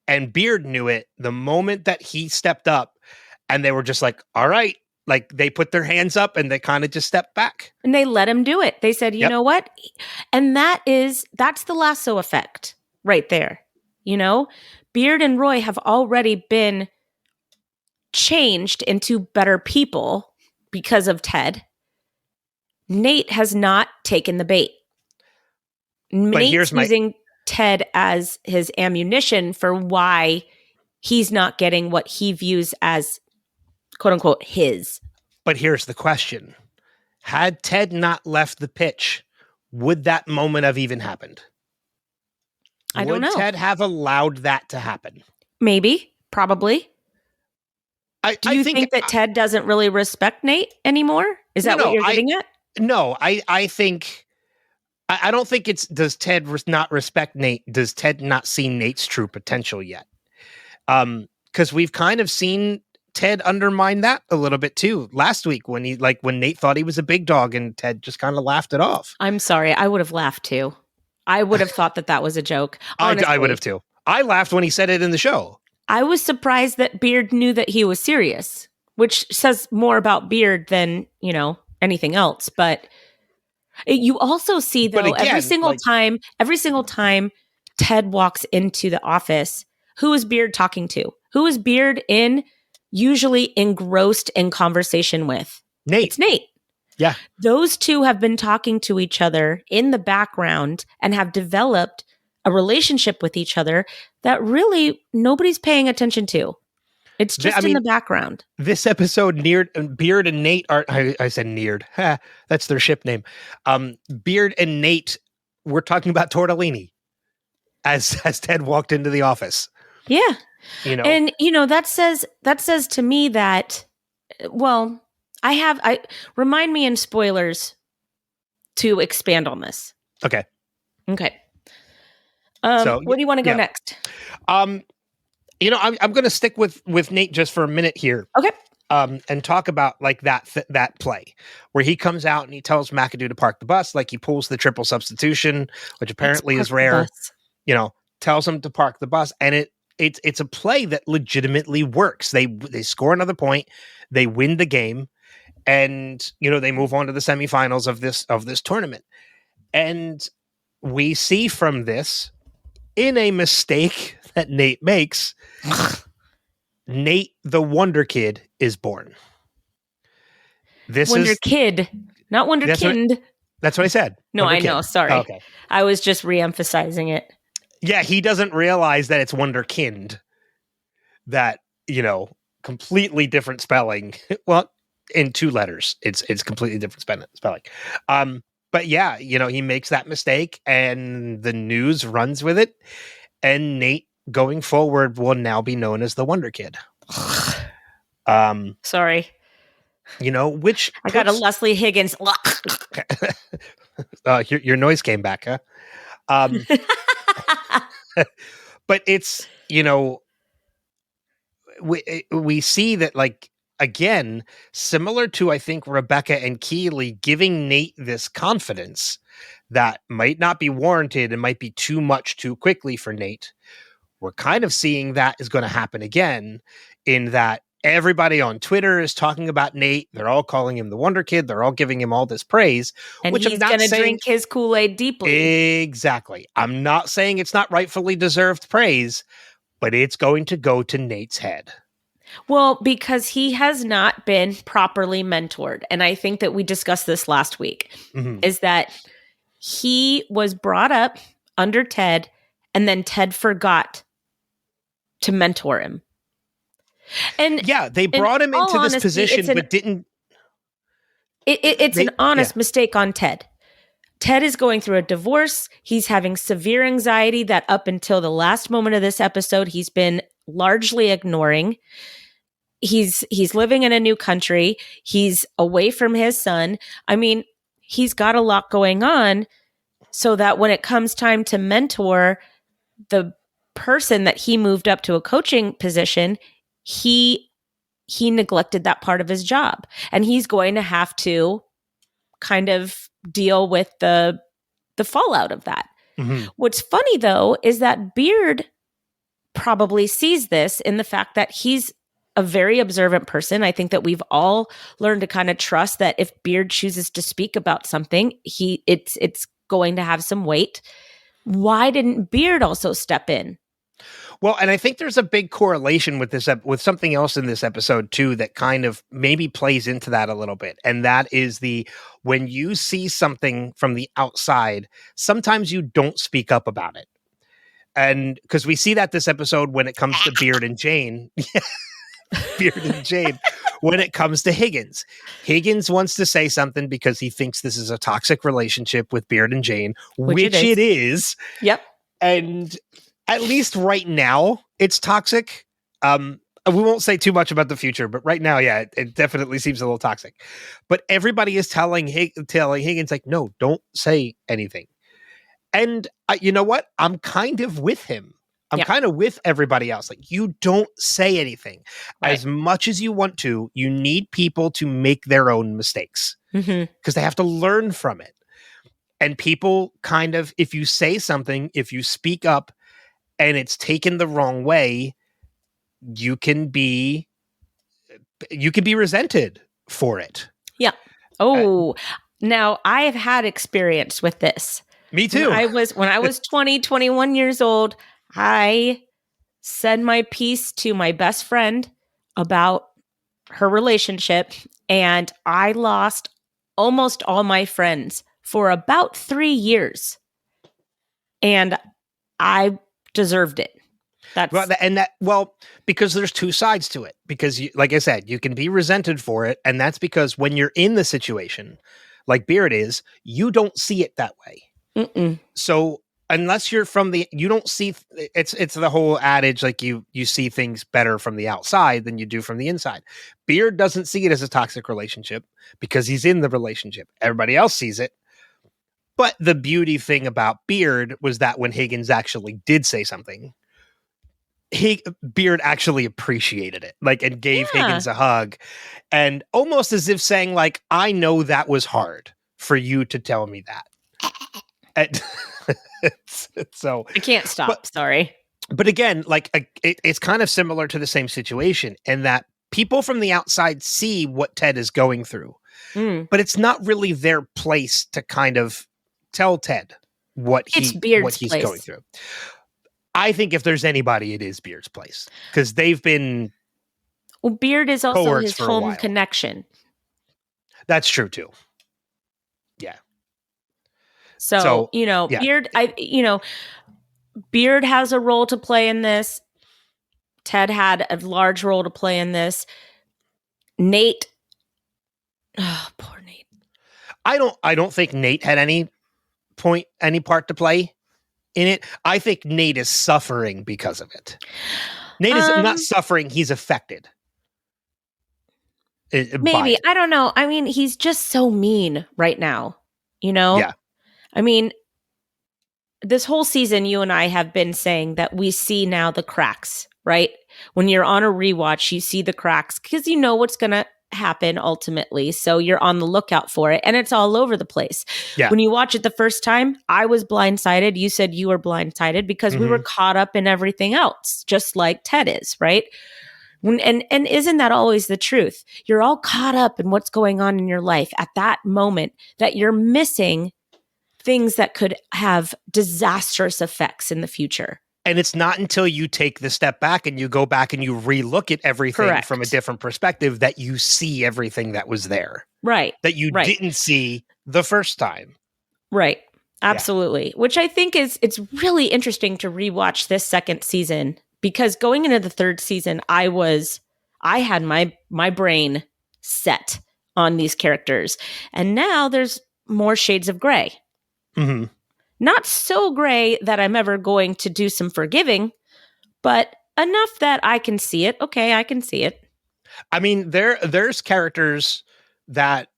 And Beard knew it the moment that he stepped up and they were just like, all right, like they put their hands up and they kind of just stepped back. And they let him do it. They said, you know what? And that's the lasso effect right there. You know, Beard and Roy have already been changed into better people because of Ted. Nate has not taken the bait. Nate's using Ted as his ammunition for why he's not getting what he views as quote unquote his. But here's the question. Had Ted not left the pitch, would that moment have even happened? I don't know. Would Ted have allowed that to happen? Maybe, probably. Do you think that Ted doesn't really respect Nate anymore? Is that what you're getting at? No, I think I don't think it's, does Ted not respect Nate? Does Ted not see Nate's true potential yet? Because we've kind of seen Ted undermine that a little bit too. Last week when Nate thought he was a big dog and Ted just kind of laughed it off. I'm sorry. I would have laughed too. I would have thought that was a joke. Honestly. I would have too. I laughed when he said it in the show. I was surprised that Beard knew that he was serious, which says more about Beard than, anything else. But you also see, though, again, every single time Ted walks into the office, who is Beard talking to? Who is Beard usually engrossed in conversation with? Nate. It's Nate. Yeah. Those two have been talking to each other in the background and have developed a relationship with each other that really nobody's paying attention to. It's just in the background. This episode, Beard and Nate are, I said Neared. That's their ship name. Beard and Nate were talking about tortellini as Ted walked into the office. Yeah. And, that says to me that, well, remind me in spoilers to expand on this. Okay. Where do you want to go next? I'm going to stick with Nate just for a minute here. Okay. And talk about like that play where he comes out and he tells McAdoo to park the bus, like he pulls the triple substitution, which apparently is rare. Tells him to park the bus, and it's a play that legitimately works. They score another point, they win the game, and they move on to the semifinals of this tournament. And we see from this, in a mistake that Nate makes, Nate the Wonder Kid is born. Kid, not Wonderkind. That's what I said. No, Wonder I Kid. know. Sorry. Oh, okay. I was just re-emphasizing it. Yeah, he doesn't realize that it's Wonderkind. That, completely different spelling. Well, in 2 letters, it's completely different spelling. But yeah, he makes that mistake, and the news runs with it, and Nate going forward will now be known as the Wonder Kid. Sorry. Which I got a Leslie Higgins. your noise came back, huh? But it's, we see that, like, again, similar to, I think, Rebecca and Keeley giving Nate this confidence that might not be warranted and might be too much too quickly for Nate. We're kind of seeing that is going to happen again, in that everybody on Twitter is talking about Nate. They're all calling him the Wonder Kid. They're all giving him all this praise. And which he's going to drink his Kool-Aid deeply. Exactly. I'm not saying it's not rightfully deserved praise, but it's going to go to Nate's head. Well, because he has not been properly mentored. And I think that we discussed this last week, is that he was brought up under Ted, and then Ted forgot to mentor him. And yeah, they brought him into this position, but didn't. It's an honest mistake on Ted. Ted is going through a divorce. He's having severe anxiety that up until the last moment of this episode, he's been largely ignoring. He's living in a new country. He's away from his son. I mean, he's got a lot going on, so that when it comes time to mentor the person that he moved up to a coaching position, he neglected that part of his job, and he's going to have to kind of deal with the fallout of that. What's funny, though, is that Beard probably sees this in the fact that he's a very observant person. I think that we've all learned to kind of trust that if Beard chooses to speak about something, it's going to have some weight. Why didn't Beard also step in? Well, and I think there's a big correlation with this, with something else in this episode too, that kind of maybe plays into that a little bit. And that is when you see something from the outside, sometimes you don't speak up about it. And because we see that this episode when it comes to Beard and Jane, Beard and Jane, when it comes to Higgins wants to say something because he thinks this is a toxic relationship with Beard and Jane, which it is. Yep. And at least right now, it's toxic. We won't say too much about the future, but right now, yeah, it definitely seems a little toxic. But everybody is telling Higgins, like, no, don't say anything. And you know what? I'm kind of with him. I'm kind of with everybody else. Like, you don't say anything. Right. As much as you want to, you need people to make their own mistakes because they have to learn from it. And people kind of, if you say something, if you speak up, and it's taken the wrong way, you can be resented for it. Yeah. Oh, now I have had experience with this. Me too. When I was 20, 21 years old, I said my piece to my best friend about her relationship, and I lost almost all my friends for about 3 years. And I deserved it. Because there's two sides to it. Because like I said, you can be resented for it, and that's because when you're in the situation, like Beard is, you don't see it that way. Mm-mm. So unless you're you don't see it's the whole adage, like you see things better from the outside than you do from the inside. Beard doesn't see it as a toxic relationship because he's in the relationship. Everybody else sees it. But the beauty thing about Beard was that when Higgins actually did say something, Beard actually appreciated it, like, and gave Higgins a hug, and almost as if saying, like, I know that was hard for you to tell me that. And so I can't stop. Sorry. But again, like, it's kind of similar to the same situation in that people from the outside see what Ted is going through, but it's not really their place to kind of tell Ted what he's going through. I think if there's anybody, it is Beard's place, because they've been. Well, Beard is also his home connection. That's true too. Yeah. So Beard, Beard has a role to play in this. Ted had a large role to play in this. Nate, oh, poor Nate. I don't think Nate had any part to play in it. I think Nate is suffering because of it. Nate is not suffering, he's affected. Maybe. I don't know. I mean, he's just so mean right now, Yeah. I mean, this whole season, you and I have been saying that we see now the cracks, right? When you're on a rewatch, you see the cracks because you know what's going to happen ultimately. So you're on the lookout for it, and it's all over the place. Yeah. When you watch it the first time, I was blindsided. You said you were blindsided because we were caught up in everything else, just like Ted is, right? And isn't that always the truth? You're all caught up in what's going on in your life at that moment that you're missing things that could have disastrous effects in the future. And it's not until you take the step back and you go back and you relook at everything from a different perspective that you see everything that was there. Right. That you didn't see the first time. Right. Absolutely. Yeah. Which I think it's really interesting to rewatch this second season, because going into the third season, I had my brain set on these characters. And now there's more shades of gray. Mm-hmm. Not so gray that I'm ever going to do some forgiving, but enough that I can see it. Okay, I can see it. I mean, there's characters that,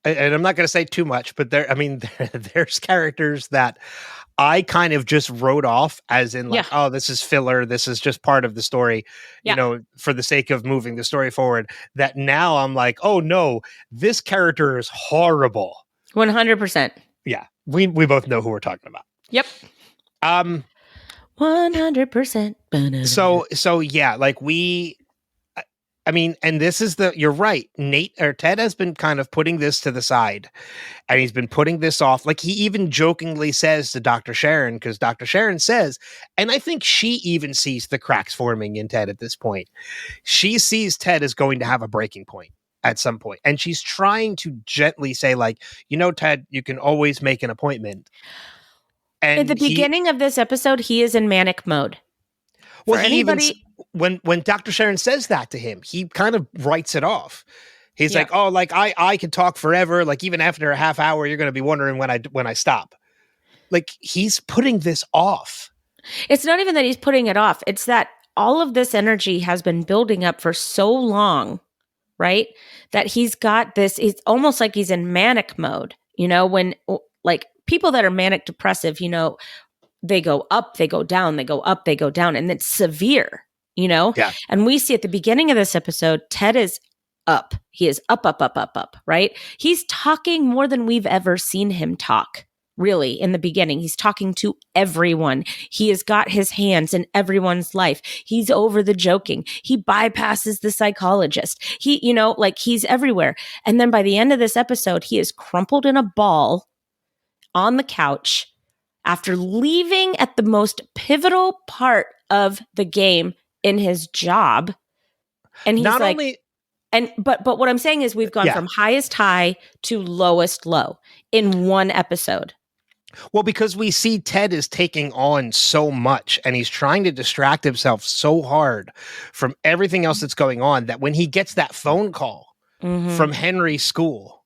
and I'm not going to say too much, but there's characters that I kind of just wrote off as in like, oh, this is filler. This is just part of the story, for the sake of moving the story forward. That now I'm like, oh no, this character is horrible. 100%. Yeah. We both know who we're talking about. Yep. 100%. So yeah, like I mean, and this is you're right. Ted has been kind of putting this to the side, and he's been putting this off. Like he even jokingly says to Dr. Sharon, because Dr. Sharon says, and I think she even sees the cracks forming in Ted at this point. She sees Ted as going to have a breaking point at some point, and she's trying to gently say, like, Ted, you can always make an appointment. And at the beginning of this episode, he is in manic mode. Well, when Dr. Sharon says that to him, he kind of writes it off. He's like, oh, like I can talk forever. Like even after a half hour, you're going to be wondering when I stop. Like he's putting this off. It's not even that he's putting it off. It's that all of this energy has been building up for so long, right? That he's got this, it's almost like he's in manic mode, when like people that are manic depressive, they go up, they go down, they go up, they go down, and it's severe, Yeah. And we see at the beginning of this episode, Ted is up. He is up, right? He's talking more than we've ever seen him talk. Really, in the beginning, he's talking to everyone. He has got his hands in everyone's life. He's over the joking. He bypasses the psychologist. He, he's everywhere. And then by the end of this episode, he is crumpled in a ball on the couch after leaving at the most pivotal part of the game in his job. And he's but what I'm saying is we've gone from highest high to lowest low in one episode. Well, because we see Ted is taking on so much and he's trying to distract himself so hard from everything else that's going on that when he gets that phone call from Henry's school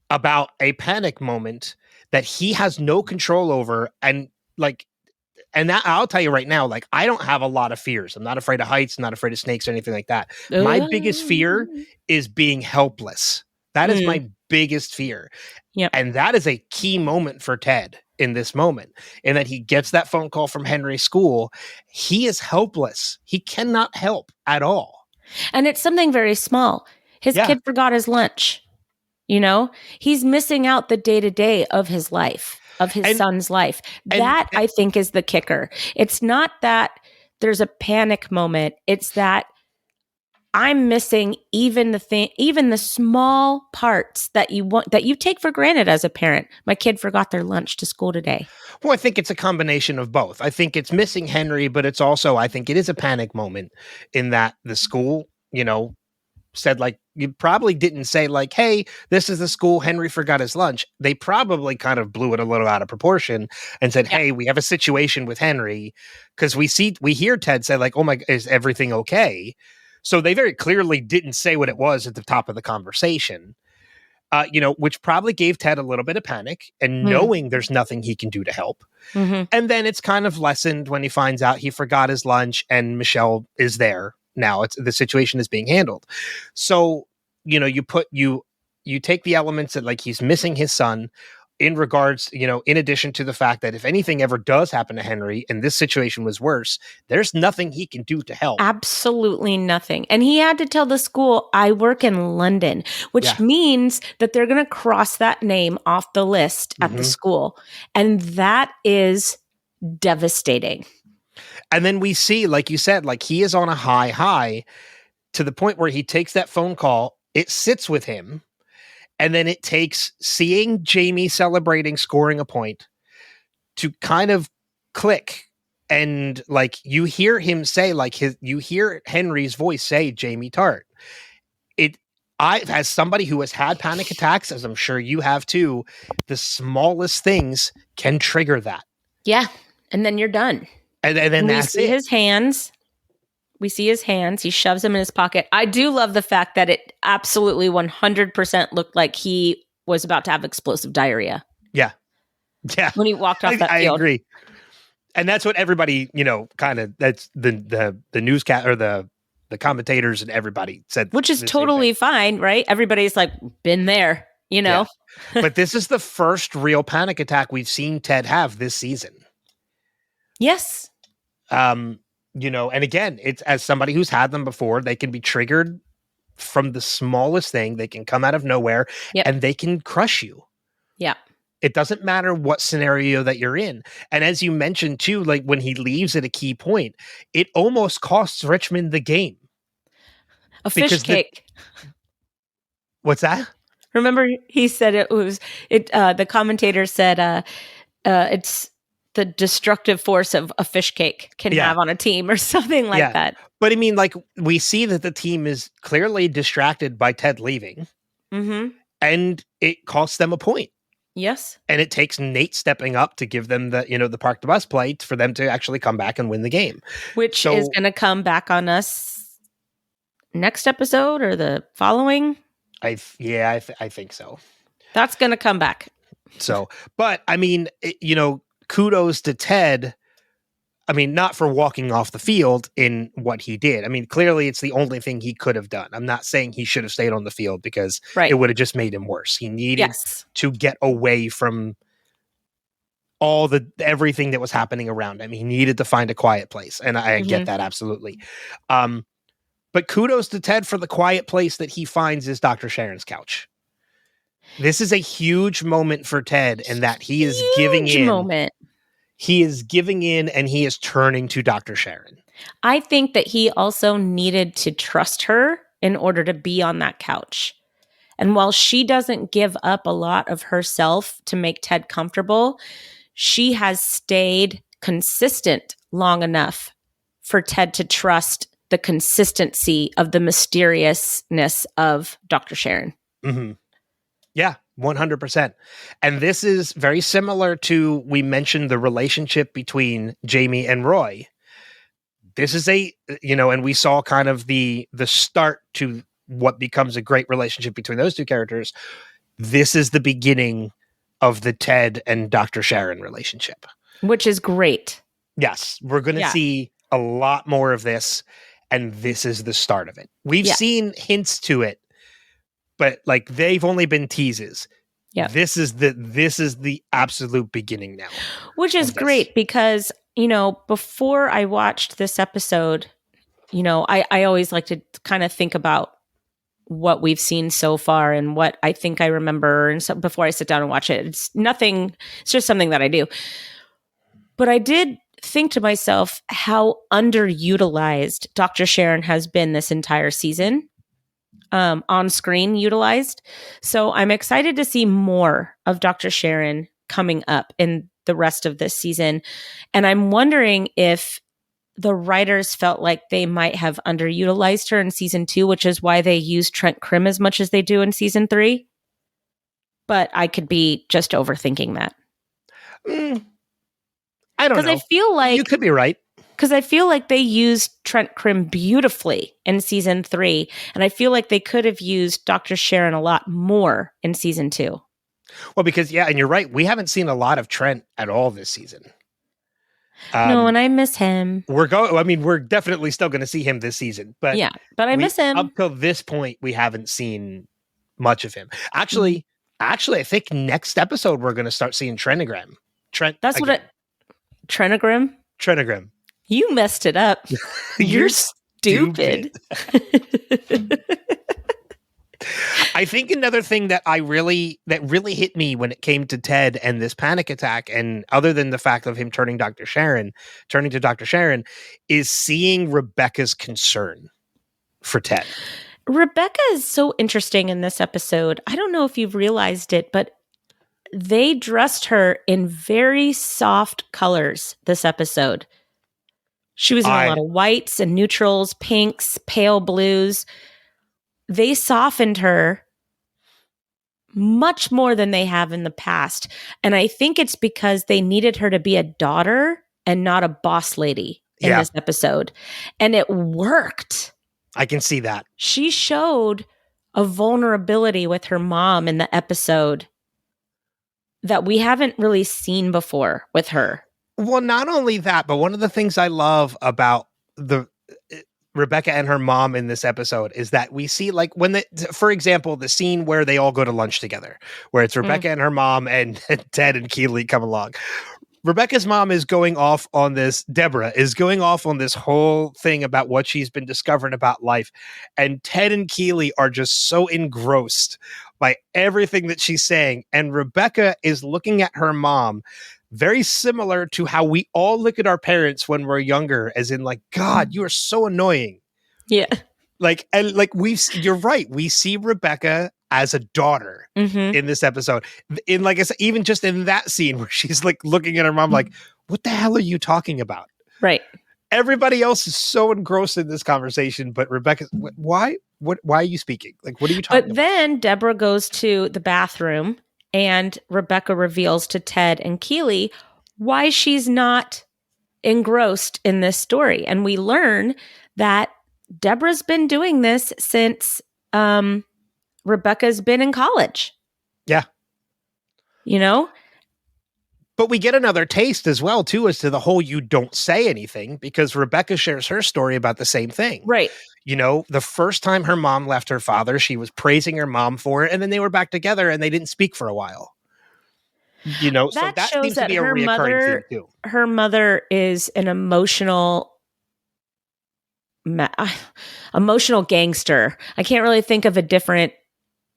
about a panic moment that he has no control over, and that I'll tell you right now, like I don't have a lot of fears. I'm not afraid of heights, I'm not afraid of snakes or anything like that. My biggest fear is being helpless. That is my biggest fear. Yep. And that is a key moment for Ted in this moment, in that he gets that phone call from Henry's school. He is helpless. He cannot help at all. And it's something very small. His kid forgot his lunch. He's missing out the day-to-day of his life, of his son's life. That I think is the kicker. It's not that there's a panic moment. It's that I'm missing even the small parts that you take for granted as a parent. My kid forgot their lunch to school today. Well, I think it's a combination of both. I think it's missing Henry, but it's also, I think it is a panic moment in that the school, said like, you probably didn't say like, hey, this is the school Henry forgot his lunch. They probably kind of blew it a little out of proportion and said, hey, we have a situation with Henry. Because we hear Ted say like, oh my, is everything okay? So they very clearly didn't say what it was at the top of the conversation, which probably gave Ted a little bit of panic and knowing there's nothing he can do to help. Mm-hmm. And then it's kind of lessened when he finds out he forgot his lunch and Michelle is there. Now the situation is being handled. So, you take the elements that like he's missing his son in regards, in addition to the fact that if anything ever does happen to Henry and this situation was worse, there's nothing he can do to help. Absolutely nothing. And he had to tell the school, I work in London, which means that they're going to cross that name off the list at the school. And that is devastating. And then we see, like you said, like he is on a high to the point where he takes that phone call. It sits with him. And then it takes seeing Jamie celebrating scoring a point to kind of click. And like you hear him say, like you hear Henry's voice say, Jamie Tart. As somebody who has had panic attacks, as I'm sure you have too, the smallest things can trigger that. Yeah. And then you're done. And then that's it. His hands. We see his hands. He shoves them in his pocket. I do love the fact that it absolutely 100% looked like he was about to have explosive diarrhea. Yeah. Yeah. When he walked off that field. I agree. And that's what everybody, that's the newscast or the commentators and everybody said. Which is totally fine, right? Everybody's like, been there, Yeah. But this is the first real panic attack we've seen Ted have this season. Yes. And again, it's as somebody who's had them before, they can be triggered from the smallest thing. They can come out of nowhere and they can crush you. Yeah. It doesn't matter what scenario that you're in. And as you mentioned too, like when he leaves at a key point, it almost costs Richmond the game. A fish cake. What's that? Remember he said the commentator said it's the destructive force of a fish cake can have on a team or something like that. But I mean, like we see that the team is clearly distracted by Ted leaving and it costs them a point. Yes. And it takes Nate stepping up to give them the park the bus play for them to actually come back and win the game. Which is going to come back on us next episode or the following. I think so. That's going to come back. So, but I mean, kudos to Ted. I mean, not for walking off the field in what he did. I mean, clearly it's the only thing he could have done. I'm not saying he should have stayed on the field because it would have just made him worse. He needed to get away from everything that was happening around him. He needed to find a quiet place. And I get that absolutely. But kudos to Ted for the quiet place that he finds is Dr. Sharon's couch. This is a huge moment for Ted in that he is giving in. Moment. He is giving in and he is turning to Dr. Sharon. I think that he also needed to trust her in order to be on that couch. And while she doesn't give up a lot of herself to make Ted comfortable, she has stayed consistent long enough for Ted to trust the consistency of the mysteriousness of Dr. Sharon. Mm-hmm. Yeah, 100%. And this is very similar to, we mentioned the relationship between Jamie and Roy. This is and we saw kind of the start to what becomes a great relationship between those two characters. This is the beginning of the Ted and Dr. Sharon relationship. Which is great. Yes, we're going to see a lot more of this, and this is the start of it. We've seen hints to it, but like they've only been teases. Yeah. This is the absolute beginning now. Which is great because, before I watched this episode, I always like to kind of think about what we've seen so far and what I think I remember. And so before I sit down and watch it, it's just something that I do. But I did think to myself how underutilized Dr. Sharon has been this entire season. On screen utilized. So I'm excited to see more of Dr. Sharon coming up in the rest of this season. And I'm wondering if the writers felt like they might have underutilized her in season 2, which is why they use Trent Crimm as much as they do in season 3. But I could be just overthinking that. I don't know. I feel like you could be right. Because I feel like they used Trent Crimm beautifully in season 3. And I feel like they could have used Dr. Sharon a lot more in season 2. Well, because, and you're right. We haven't seen a lot of Trent at all this season. No, and I miss him. We're definitely still going to see him this season. But I miss him. Up till this point, we haven't seen much of him. Actually, I think next episode, we're going to start seeing Trentagram. That's again. Trentagram? Trentagram. You messed it up. You're stupid. I think another thing that really hit me when it came to Ted and this panic attack, and other than the fact of him turning to Dr. Sharon, is seeing Rebecca's concern for Ted. Rebecca is so interesting in this episode. I don't know if you've realized it, but they dressed her in very soft colors this episode. She was in a lot of whites and neutrals, pinks, pale blues. They softened her much more than they have in the past. And I think it's because they needed her to be a daughter and not a boss lady in this episode. And it worked. I can see that. She showed a vulnerability with her mom in the episode that we haven't really seen before with her. Well, not only that, but one of the things I love about Rebecca and her mom in this episode is that we see, like, for example, the scene where they all go to lunch together, where it's Rebecca and her mom and Ted and Keeley come along. Rebecca's mom is going off on this, Deborah is going off on this whole thing about what she's been discovering about life. And Ted and Keeley are just so engrossed by everything that she's saying. And Rebecca is looking at her mom very similar to how we all look at our parents when we're younger, as in, like, God, you are so annoying. Yeah. You're right. We see Rebecca as a daughter in this episode. In, like I said, even just in that scene where she's like looking at her mom, like, what the hell are you talking about? Right. Everybody else is so engrossed in this conversation, but Rebecca, why are you speaking? Like, what are you talking about? But then Deborah goes to the bathroom and Rebecca reveals to Ted and Keeley why she's not engrossed in this story. And we learn that Deborah's been doing this since Rebecca's been in college. Yeah. You know? But we get another taste as well, too, as to the whole you don't say anything, because Rebecca shares her story about the same thing. Right. You know, the first time her mom left her father, she was praising her mom for it, and then they were back together and they didn't speak for a while. You know, so that shows seems that to be a reoccurring theme, too. Her mother is an emotional gangster. I can't really think of a different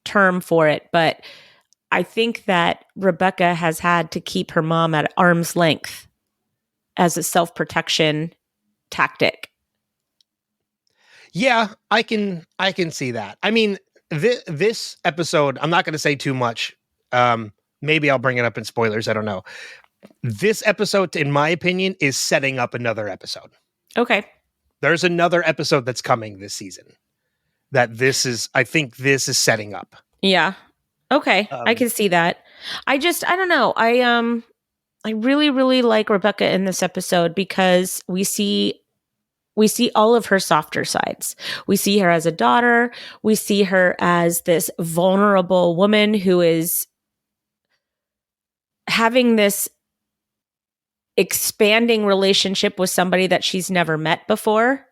term for it, but I think that Rebecca has had to keep her mom at arm's length as a self-protection tactic. Yeah, I can see that. I mean, this episode, I'm not going to say too much. Maybe I'll bring it up in spoilers. I don't know. This episode, in my opinion, is setting up another episode. Okay. There's another episode that's coming this season I think this is setting up. Yeah. Okay. I can see that. I don't know. I really, really like Rebecca in this episode because we see all of her softer sides. We see her as a daughter. We see her as this vulnerable woman who is having this expanding relationship with somebody that she's never met before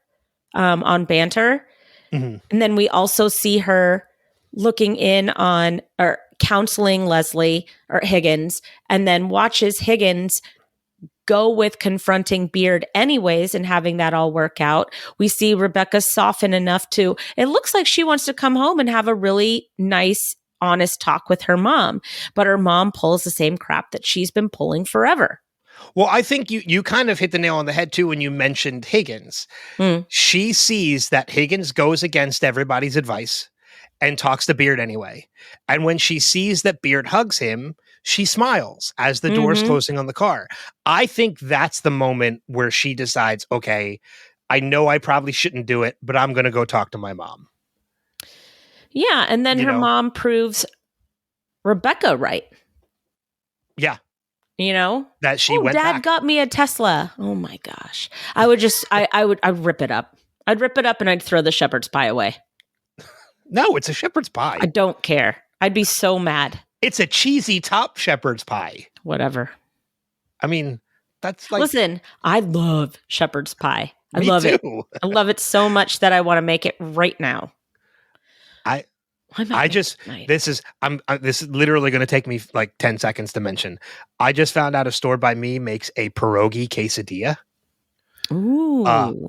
on Banter. Mm-hmm. And then we also see her looking in on or counseling Leslie or Higgins, and then watches Higgins go with confronting Beard anyways and having that all work out. We see Rebecca soften enough to, it looks like she wants to come home and have a really nice, honest talk with her mom, but her mom pulls the same crap that she's been pulling forever. Well, I think you kind of hit the nail on the head too when you mentioned Higgins. She sees that Higgins goes against everybody's advice and talks to Beard anyway. And when she sees that Beard hugs him, she smiles as the door's Mhm. closing on the car. I think that's the moment where she decides, okay, I know I probably shouldn't do it, but I'm going to go talk to my mom. Yeah, and then You her know? mom proves Rebecca right. Yeah. You know? That she went Dad back. got me a Tesla. Oh my gosh. I would just I'd rip it up. I'd rip it up and I'd throw the shepherd's pie away. No, it's a shepherd's pie. I don't care. I'd be so mad. It's a cheesy top shepherd's pie. Whatever. I mean, that's like... Listen, I love shepherd's pie. I Me love too. it. I love it so much that I want to make it right now. This is literally going to take me like 10 seconds to mention. I just found out a store by me makes a pierogi quesadilla. Ooh.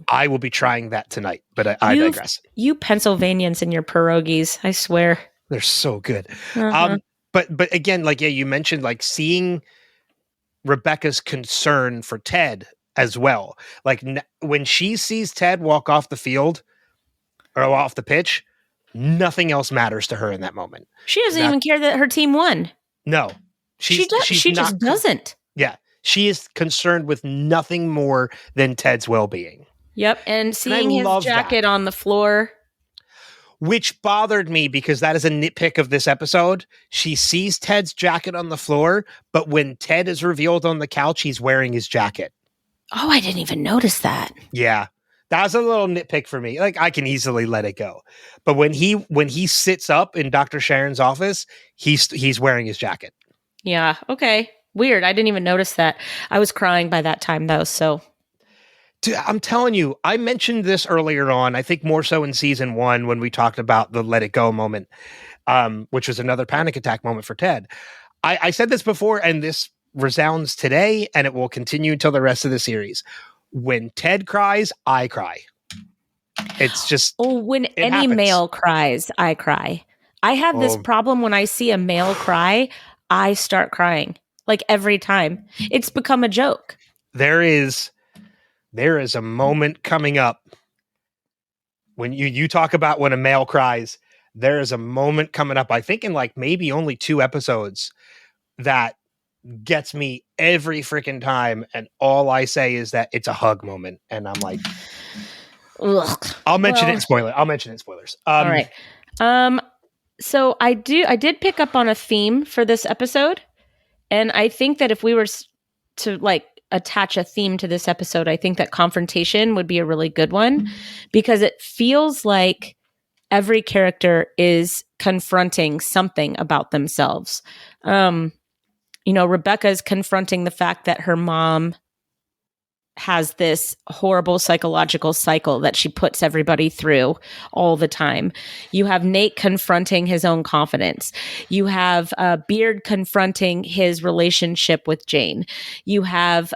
I will be trying that tonight, but I digress. You Pennsylvanians and your pierogies, I swear. They're so good. Uh-huh. But again, like, yeah, you mentioned like seeing Rebecca's concern for Ted as well. Like when she sees Ted walk off the field or off the pitch, nothing else matters to her in that moment. She doesn't even care that her team won. No, she just doesn't. Yeah, she is concerned with nothing more than Ted's well-being. Yep, and seeing his jacket on the floor, which bothered me because that is a nitpick of this episode. She sees Ted's jacket on the floor, but when Ted is revealed on the couch, he's wearing his jacket. Oh, I didn't even notice that. Yeah. That was a little nitpick for me. Like, I can easily let it go. But when he sits up in Dr. Sharon's office, he's wearing his jacket. Yeah. Okay. Weird. I didn't even notice that. I was crying by that time though. So I'm telling you, I mentioned this earlier on, I think more so in season 1 when we talked about the let it go moment, which was another panic attack moment for Ted. I said this before, and this resounds today, and it will continue until the rest of the series. When Ted cries, I cry. It's just... when any male cries, I cry. I have this problem when I see a male cry, I start crying. Like every time. It's become a joke. There is a moment coming up when you talk about when a male cries. There is a moment coming up, I think in like maybe only 2 episodes, that gets me every freaking time, and all I say is that it's a hug moment, and I'm like, ugh. I'll mention it in spoilers. All right. So I did pick up on a theme for this episode, and I think that if we were to like attach a theme to this episode, I think that confrontation would be a really good one, because it feels like every character is confronting something about themselves. Rebecca's confronting the fact that her mom has this horrible psychological cycle that she puts everybody through all the time. You have Nate confronting his own confidence. You have Beard confronting his relationship with Jane. You have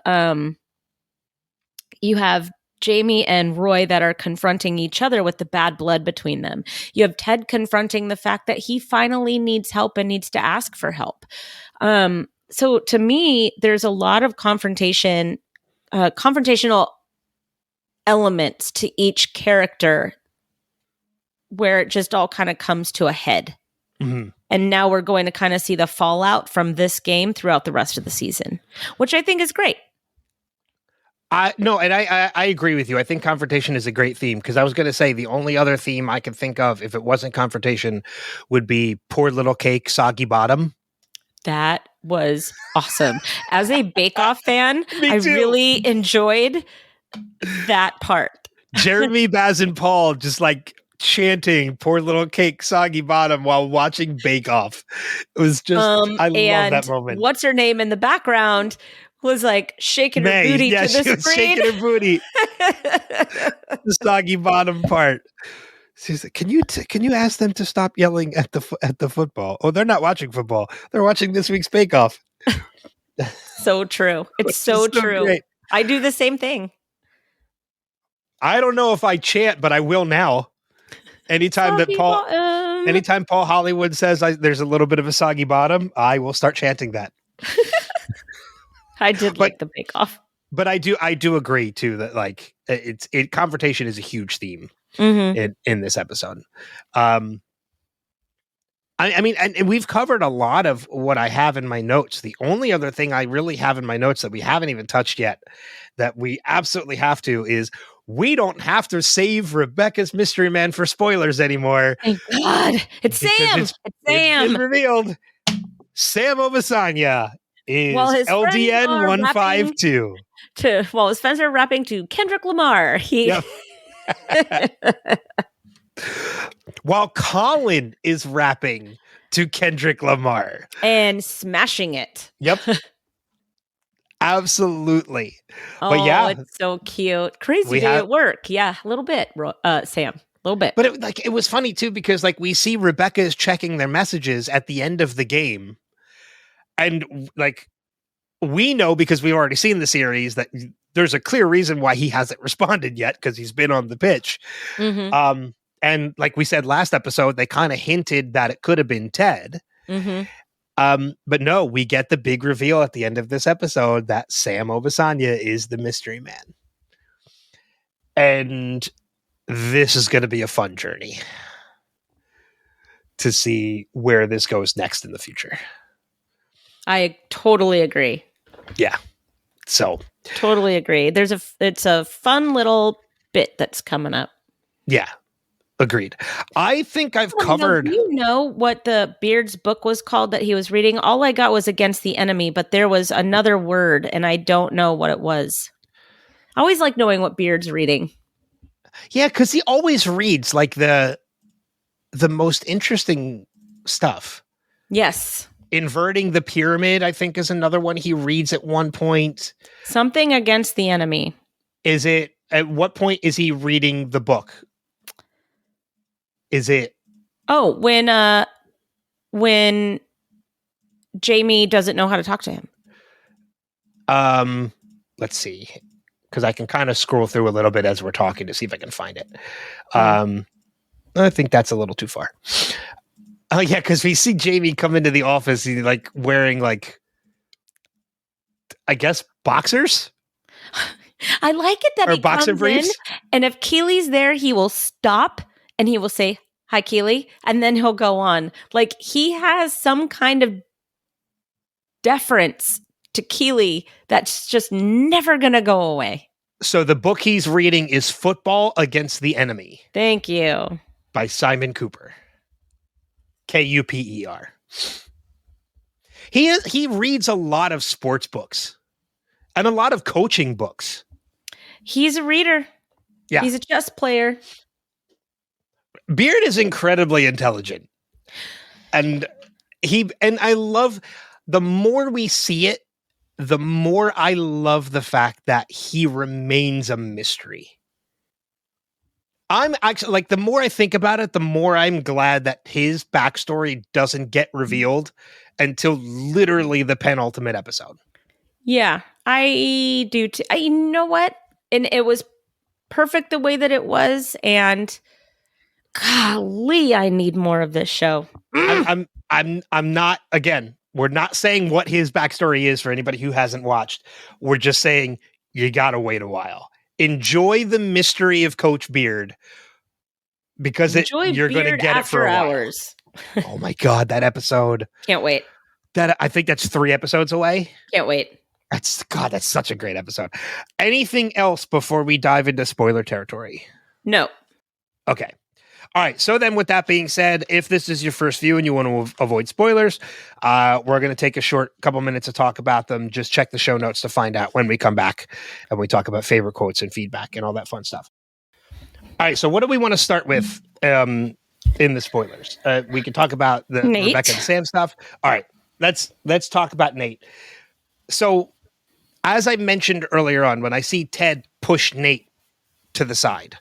Jamie and Roy that are confronting each other with the bad blood between them. You have Ted confronting the fact that he finally needs help and needs to ask for help. So to me, there's a lot of confrontational elements to each character where it just all kind of comes to a head. Mm-hmm. And now we're going to kind of see the fallout from this game throughout the rest of the season, which I think is great. I agree with you. I think confrontation is a great theme, because I was going to say the only other theme I could think of, if it wasn't confrontation, would be poor little cake, soggy bottom. That was awesome. As a Bake Off fan, I really enjoyed that part. Jeremy, Baz, and Paul just like chanting poor little cake, soggy bottom while watching Bake Off. It was just, I love that moment. What's her name in the background was like shaking her booty to the screen. Shaking her booty. The soggy bottom part. She's like, can you ask them to stop yelling at the football? Oh, they're not watching football. They're watching this week's Bake Off. So true. It's so true. Great. I do the same thing. I don't know if I chant, but I will now. Anytime Paul Hollywood says there's a little bit of a soggy bottom, I will start chanting that. I did like the Bake Off. But I do agree too that like confrontation is a huge theme. Mm-hmm. In this episode. I mean, and we've covered a lot of what I have in my notes. The only other thing I really have in my notes that we haven't even touched yet, that we absolutely have to, is we don't have to save Rebecca's mystery man for spoilers anymore. Thank God. It's Sam. It's Sam. It's been revealed. Sam Obasanya is his LDN 152. His friends are rapping to Kendrick Lamar. Yep. While Colin is rapping to Kendrick Lamar and smashing it. Yep. Absolutely. Oh, but yeah, it's so cute. Crazy day at work. Yeah, a little bit, Sam. A little bit. But it was funny too, because like we see Rebecca is checking their messages at the end of the game. And like we know, because we've already seen the series, that there's a clear reason why he hasn't responded yet, because he's been on the pitch. Mm-hmm. And like we said last episode, they kind of hinted that it could have been Ted. Mm-hmm. But no, we get the big reveal at the end of this episode that Sam Obasanya is the mystery man. And this is going to be a fun journey to see where this goes next in the future. I totally agree. Yeah. So totally agree. It's a fun little bit that's coming up. Yeah. Agreed. I think I've covered. Do you know what the Beard's book was called that he was reading? All I got was Against the Enemy, but there was another word and I don't know what it was. I always like knowing what Beard's reading. Yeah, because he always reads like the most interesting stuff. Yes. Inverting the Pyramid, I think, is another one he reads at one point. Something Against the Enemy. Is it, at what point is he reading the book? Is it? Oh, when Jamie doesn't know how to talk to him. Let's see, because I can kind of scroll through a little bit as we're talking to see if I can find it. I think that's a little too far. Oh yeah, because we see Jamie come into the office, he's like wearing like, I guess, boxers. I like it that or he boxer comes briefs. in, and if Keely's there, he will stop and he will say, "Hi, Keely," and then he'll go on. Like he has some kind of deference to Keely that's just never going to go away. So the book he's reading is Football Against the Enemy. Thank you. By Simon Cooper. Kuper. He reads a lot of sports books and a lot of coaching books. He's a reader. Yeah. He's a chess player. Beard is incredibly intelligent. And I love, the more we see it, the more I love the fact that he remains a mystery. I'm actually, like, the more I think about it, the more I'm glad that his backstory doesn't get revealed until literally the penultimate episode. Yeah, I do too. You know what? And it was perfect the way that it was. And golly, I need more of this show. I'm not, again, we're not saying what his backstory is for anybody who hasn't watched. We're just saying you gotta wait a while. Enjoy the mystery of Coach Beard, because you're going to get it for a while. Hours. Oh my God, that episode. Can't wait. I think that's 3 episodes away. Can't wait. That's such a great episode. Anything else before we dive into spoiler territory? No. Okay. All right. So then with that being said, if this is your first view and you want to avoid spoilers, we're going to take a short couple minutes to talk about them. Just check the show notes to find out when we come back and we talk about favorite quotes and feedback and all that fun stuff. All right. So what do we want to start with in the spoilers? We can talk about the Nate. Rebecca and Sam stuff. All right. Let's talk about Nate. So as I mentioned earlier on, when I see Ted push Nate to the side,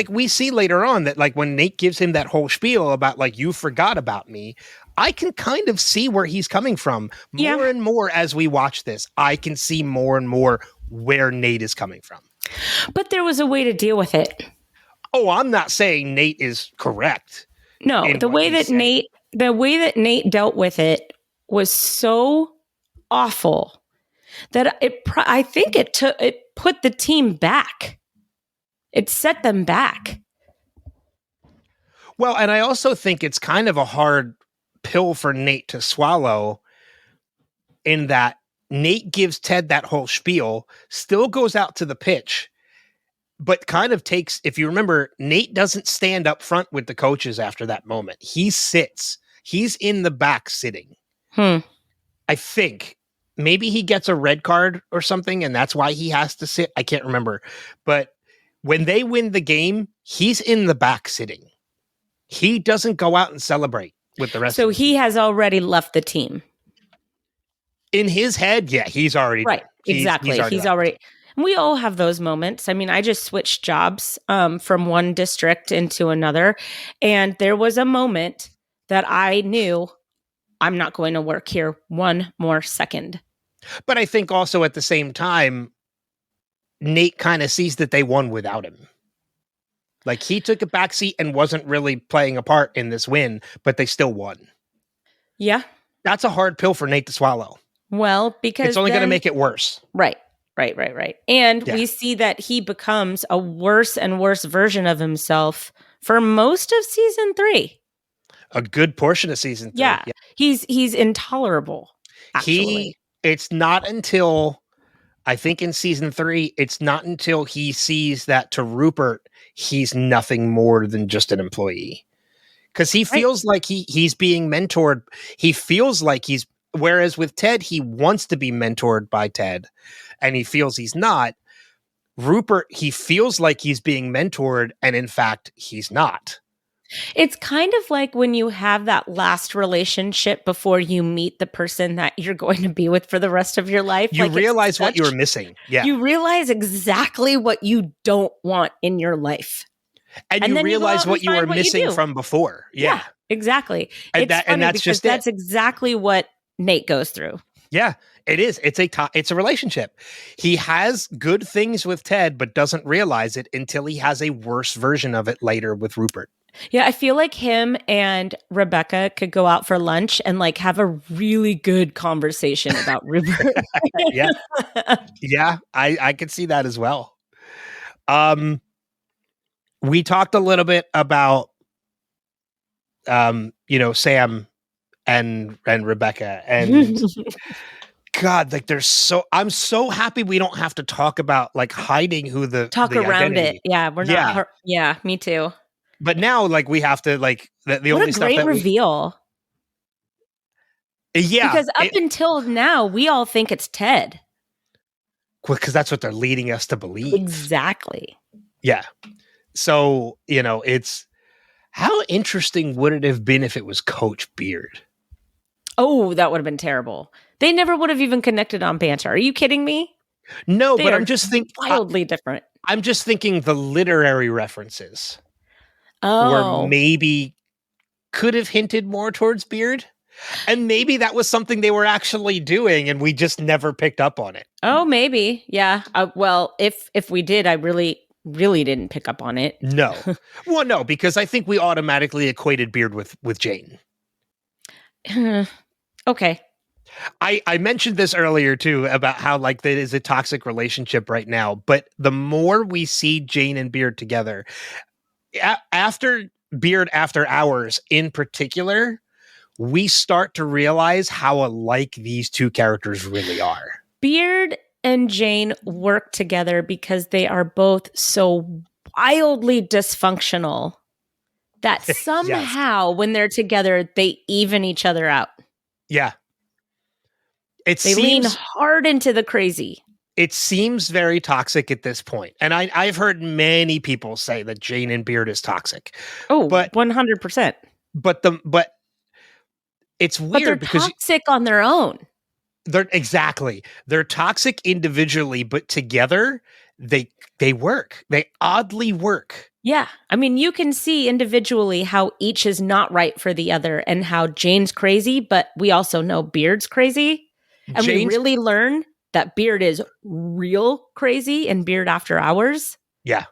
we see later on that, like, when Nate gives him that whole spiel about, like, you forgot about me, I can kind of see where he's coming from more and more as we watch this. I can see more and more where Nate is coming from. But there was a way to deal with it. Oh, I'm not saying Nate is correct. No, the way that Nate dealt with it was so awful that I think it put the team back. It set them back. Well, and I also think it's kind of a hard pill for Nate to swallow in that Nate gives Ted that whole spiel, still goes out to the pitch, but kind of takes, if you remember, Nate doesn't stand up front with the coaches after that moment. He sits. He's in the back sitting. I think maybe he gets a red card or something, and that's why he has to sit. I can't remember. But when they win the game, he's in the back sitting. He doesn't go out and celebrate with the rest of the he has already left the team. In his head, yeah, he's already right. done. Exactly. He's already. We all have those moments. I mean, I just switched jobs from one district into another, and there was a moment that I knew I'm not going to work here one more second. But I think also at the same time, Nate kind of sees that they won without him. Like he took a backseat and wasn't really playing a part in this win, but they still won. Yeah. That's a hard pill for Nate to swallow. Well, because it's only going to make it worse. Right. And we see that he becomes a worse and worse version of himself for most of season 3. A good portion of season 3. Yeah. He's intolerable, actually. It's not until, I think in season 3, it's not until he sees that to Rupert, he's nothing more than just an employee. Because he feels like he's being mentored. He feels like whereas with Ted, he wants to be mentored by Ted, and he feels he's not. Rupert, he feels like he's being mentored, and in fact, he's not. It's kind of like when you have that last relationship before you meet the person that you're going to be with for the rest of your life. You realize what you were missing. Yeah. You realize exactly what you don't want in your life. And you realize what you were missing from before. Yeah, exactly. And that's just that's exactly what Nate goes through. Yeah, it is. It's a relationship. He has good things with Ted, but doesn't realize it until he has a worse version of it later with Rupert. Yeah, I feel like him and Rebecca could go out for lunch and like have a really good conversation about Rupert. Yeah, I could see that as well. We talked a little bit about, Sam and Rebecca, and God, like I'm so happy we don't have to talk about like hiding who the around identity. it. Yeah, we're not. Yeah, me too. But now, like, we have to like the what only a stuff great that reveal. Yeah, because up until now, we all think it's Ted. Because that's what they're leading us to believe. Exactly. Yeah. So, it's how interesting would it have been if it was Coach Beard? Oh, that would have been terrible. They never would have even connected on banter. Are you kidding me? No, but I'm just thinking wildly different. I'm just thinking the literary references were maybe could have hinted more towards Beard. And maybe that was something they were actually doing and we just never picked up on it. Oh, maybe. Yeah. Well, if we did, I really didn't pick up on it. No. Well, no, because I think we automatically equated Beard with Jane. Okay. I mentioned this earlier too about how like that is a toxic relationship right now, but the more we see Jane and Beard together, after Beard After Hours in particular, we start to realize how alike these two characters really are. Beard and Jane work together because they are both so wildly dysfunctional that somehow when they're together, they even each other out. Yeah. They lean hard into the crazy. It seems very toxic at this point. And I've heard many people say that Jane and Beard is toxic. Oh, but 100%. But it's weird because they're toxic on their own. They're toxic individually, but together they work. They oddly work. Yeah. I mean, you can see individually how each is not right for the other and how Jane's crazy, but we also know Beard's crazy. And we really learn that Beard is real crazy in Beard After Hours. Yeah.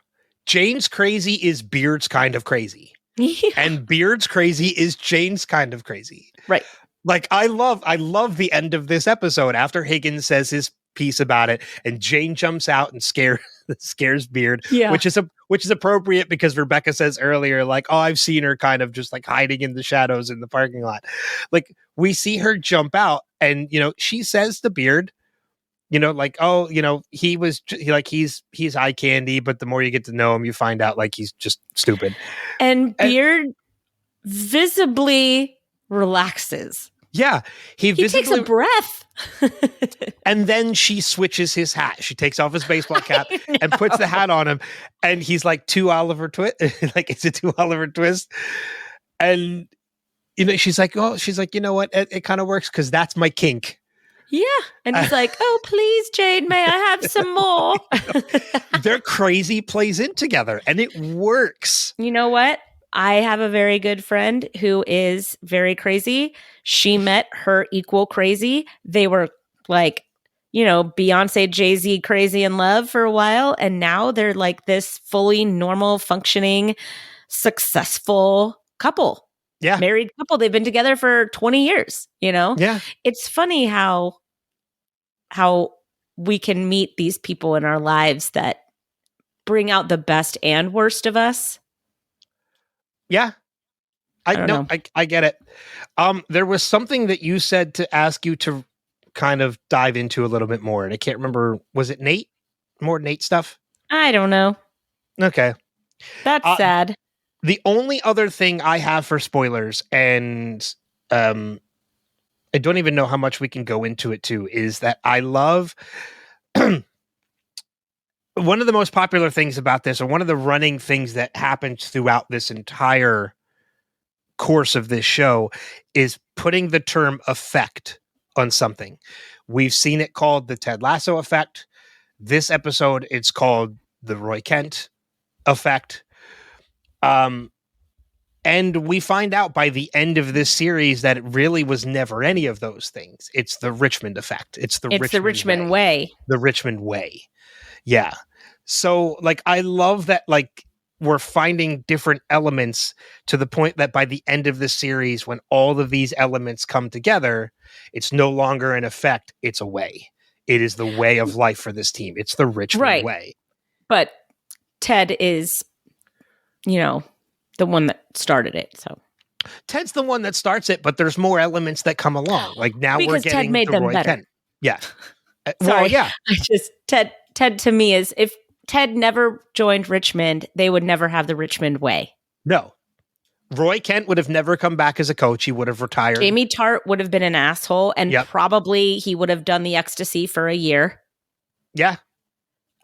Jane's crazy is Beard's kind of crazy. Yeah. And Beard's crazy is Jane's kind of crazy. Right. Like I love the end of this episode after Higgins says his piece about it and Jane jumps out and scares that scares Beard, Yeah. which is appropriate because Rebecca says earlier, like, oh, I've seen her kind of just like hiding in the shadows in the parking lot. Like we see her jump out, and she says to Beard, like, oh, he's eye candy, but the more you get to know him, you find out like he's just stupid. And Beard visibly relaxes. Yeah, he takes a breath. And then she switches his hat. She takes off his baseball cap and puts the hat on him. And he's like, "To Oliver Twist." Like, it's a to Oliver Twist. And, she's like, you know what? It kind of works because that's my kink. Yeah. And he's like, oh, please, Jane, may I have some more? Their crazy plays in together and it works. You know what? I have a very good friend who is very crazy. She met her equal crazy. They were like, Beyonce, Jay-Z crazy in love for a while. And now they're like this fully normal, functioning, successful couple. Yeah. Married couple. They've been together for 20 years, Yeah. It's funny how we can meet these people in our lives that bring out the best and worst of us. Yeah. I know. I get it. There was something that you said to ask you to kind of dive into a little bit more. And I can't remember. Was it Nate? More Nate stuff? I don't know. Okay. That's sad. The only other thing I have for spoilers, and I don't even know how much we can go into it too, is that I love one of the most popular things about this, or one of the running things that happens throughout this entire course of this show, is putting the term effect on something. We've seen it called the Ted Lasso effect. This episode, it's called the Roy Kent effect. And we find out by the end of this series that it really was never any of those things. It's the Richmond effect. It's the Richmond way. The Richmond way. Yeah. So like, I love that, like, we're finding different elements to the point that by the end of this series, when all of these elements come together, it's no longer an effect. It's a way. It is the way of life for this team. It's the Richmond way. But Ted is, the one that started it. So Ted's the one that starts it, but there's more elements that come along. Like now we're getting Ted made the them Roy better. Kent. Yeah. Sorry. Well, yeah. Ted to me is, if Ted never joined Richmond, they would never have the Richmond way. No. Roy Kent would have never come back as a coach. He would have retired. Jamie Tart would have been an asshole, and probably he would have done the ecstasy for a year. Yeah.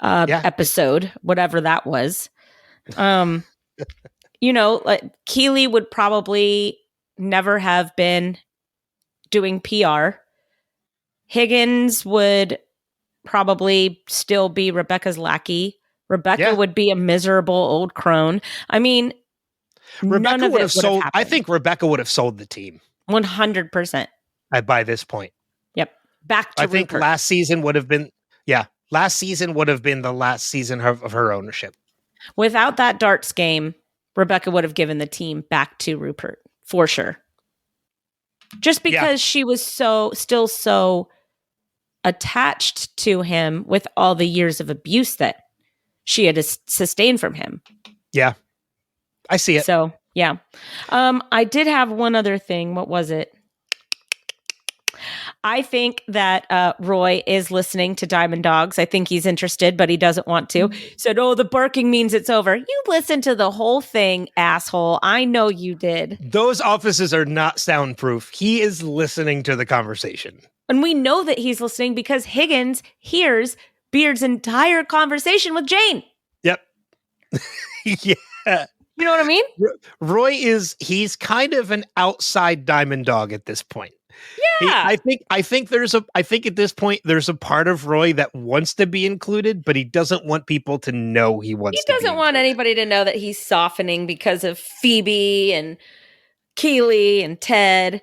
Episode, whatever that was. Like Keeley would probably never have been doing PR. Higgins would probably still be Rebecca's lackey. Rebecca would be a miserable old crone. I mean, Rebecca would have sold. I think Rebecca would have sold the team 100%. By this point. Yep. Back to I think Rupert. last season would have been. Yeah, last season would have been the last season of her ownership. Without that darts game, Rebecca would have given the team back to Rupert for sure. Just because she was still so attached to him with all the years of abuse that she had sustained from him. Yeah. I see it. So, yeah. I did have one other thing. What was it? I think that Roy is listening to Diamond Dogs. I think he's interested, but he doesn't want to. Said, oh, the barking means it's over. You listened to the whole thing, asshole. I know you did. Those offices are not soundproof. He is listening to the conversation. And we know that he's listening because Higgins hears Beard's entire conversation with Jane. Yep. Yeah. You know what I mean? Roy he's kind of an outside Diamond Dog at this point. Yeah. I think at this point there's a part of Roy that wants to be included, but he doesn't want people to know he wants to be included. He doesn't want anybody to know that he's softening because of Phoebe and Keeley and Ted.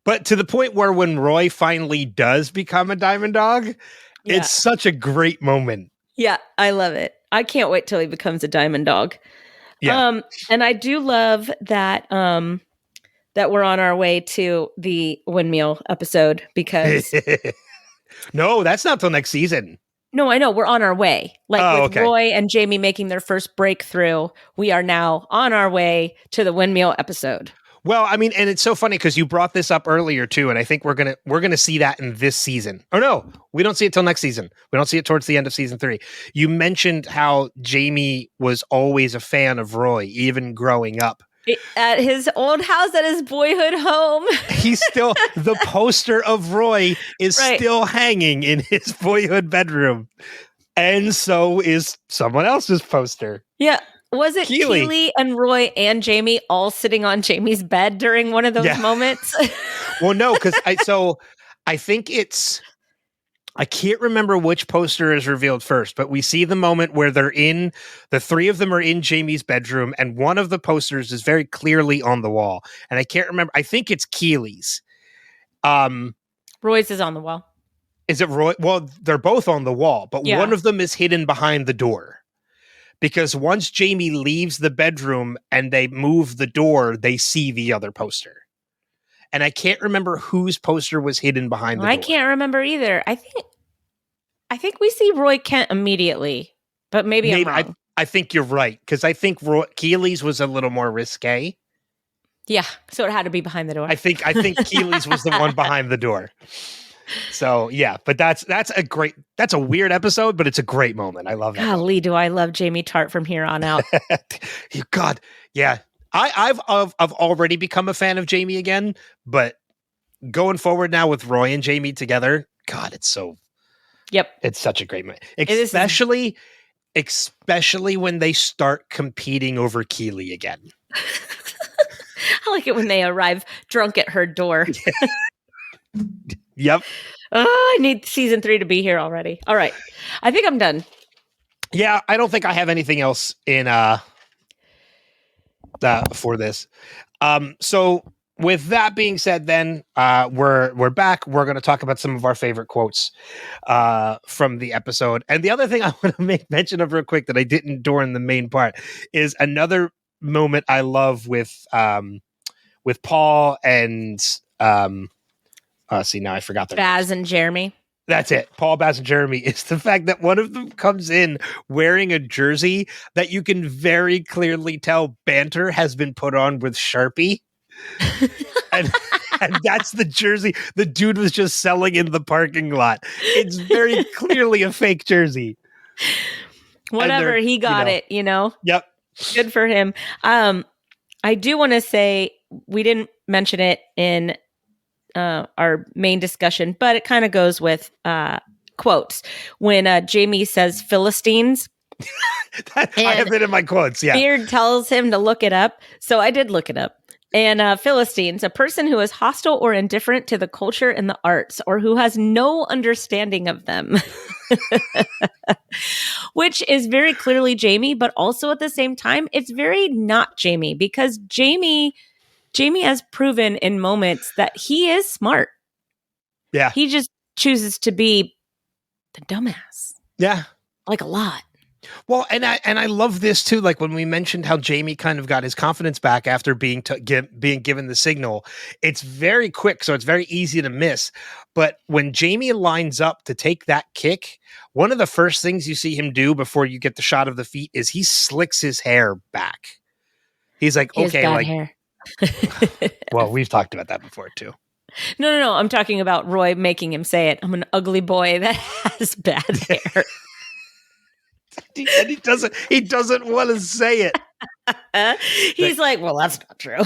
But to the point where when Roy finally does become a Diamond Dog, it's such a great moment. Yeah, I love it. I can't wait till he becomes a Diamond Dog. Yeah. And I do love that that we're on our way to the windmill episode because no, that's not till next season. No, I know. We're on our way. Like with okay. Roy and Jamie making their first breakthrough, we are now on our way to the windmill episode. Well, I mean, and it's so funny because you brought this up earlier too, and I think we're gonna see that in this season. Oh no, we don't see it till next season. We don't see it towards the end of season 3. You mentioned how Jamie was always a fan of Roy, even growing up. At his old house, at his boyhood home. He's still, the poster of Roy is still hanging in his boyhood bedroom. And so is someone else's poster. Yeah. Was it Keely and Roy and Jamie all sitting on Jamie's bed during one of those moments? Well, no, because I think I can't remember which poster is revealed first, but we see the moment where the 3 of them are in Jamie's bedroom, and one of the posters is very clearly on the wall. And I can't remember. I think it's Keely's. Roy's is on the wall. Is it Roy? Well, they're both on the wall, but one of them is hidden behind the door. Because once Jamie leaves the bedroom and they move the door, they see the other poster. And I can't remember whose poster was hidden behind the door. I can't remember either. I think we see Roy Kent immediately, but maybe I'm wrong. I think you're right, because I think Keely's was a little more risque. Yeah, so it had to be behind the door. I think Keely's was the one behind the door. So yeah, but that's a weird episode, but it's a great moment. I love that. Golly, do I love Jamie Tart from here on out? God, yeah. I've already become a fan of Jamie again, but going forward now with Roy and Jamie together, God, it's so. Yep, it's such a great moment, especially when they start competing over Keely again. I like it when they arrive drunk at her door. Yep. Oh, I need season 3 to be here already. All right. I think I'm done. Yeah, I don't think I have anything else in for this. So with that being said, then we're back. We're going to talk about some of our favorite quotes from the episode. And the other thing I want to make mention of real quick that I didn't during the main part is another moment I love with Paul and see, now I forgot the Baz and Jeremy. That's it. Paul, Baz, and Jeremy. It's the fact that one of them comes in wearing a jersey that you can very clearly tell banter has been put on with Sharpie. and that's the jersey the dude was just selling in the parking lot. It's very clearly a fake jersey. Whatever, he got it, Yep. Good for him. I do want to say, we didn't mention it in our main discussion, but it kind of goes with quotes. When Jamie says Philistines, I have it in my quotes. Yeah, Beard tells him to look it up, so I did look it up. And Philistines, a person who is hostile or indifferent to the culture and the arts, or who has no understanding of them, which is very clearly Jamie, but also at the same time, it's very not Jamie, because Jamie has proven in moments that he is smart. Yeah. He just chooses to be the dumbass. Yeah. Like a lot. Well, and I love this too. Like when we mentioned how Jamie kind of got his confidence back after being given the signal, it's very quick, so it's very easy to miss. But when Jamie lines up to take that kick, one of the first things you see him do before you get the shot of the feet is he slicks his hair back. He's like, he has okay, bad like, hair. Well, we've talked about that before too. No. I'm talking about Roy making him say it. I'm an ugly boy that has bad hair. And he doesn't want to say it. He's like, well, that's not true.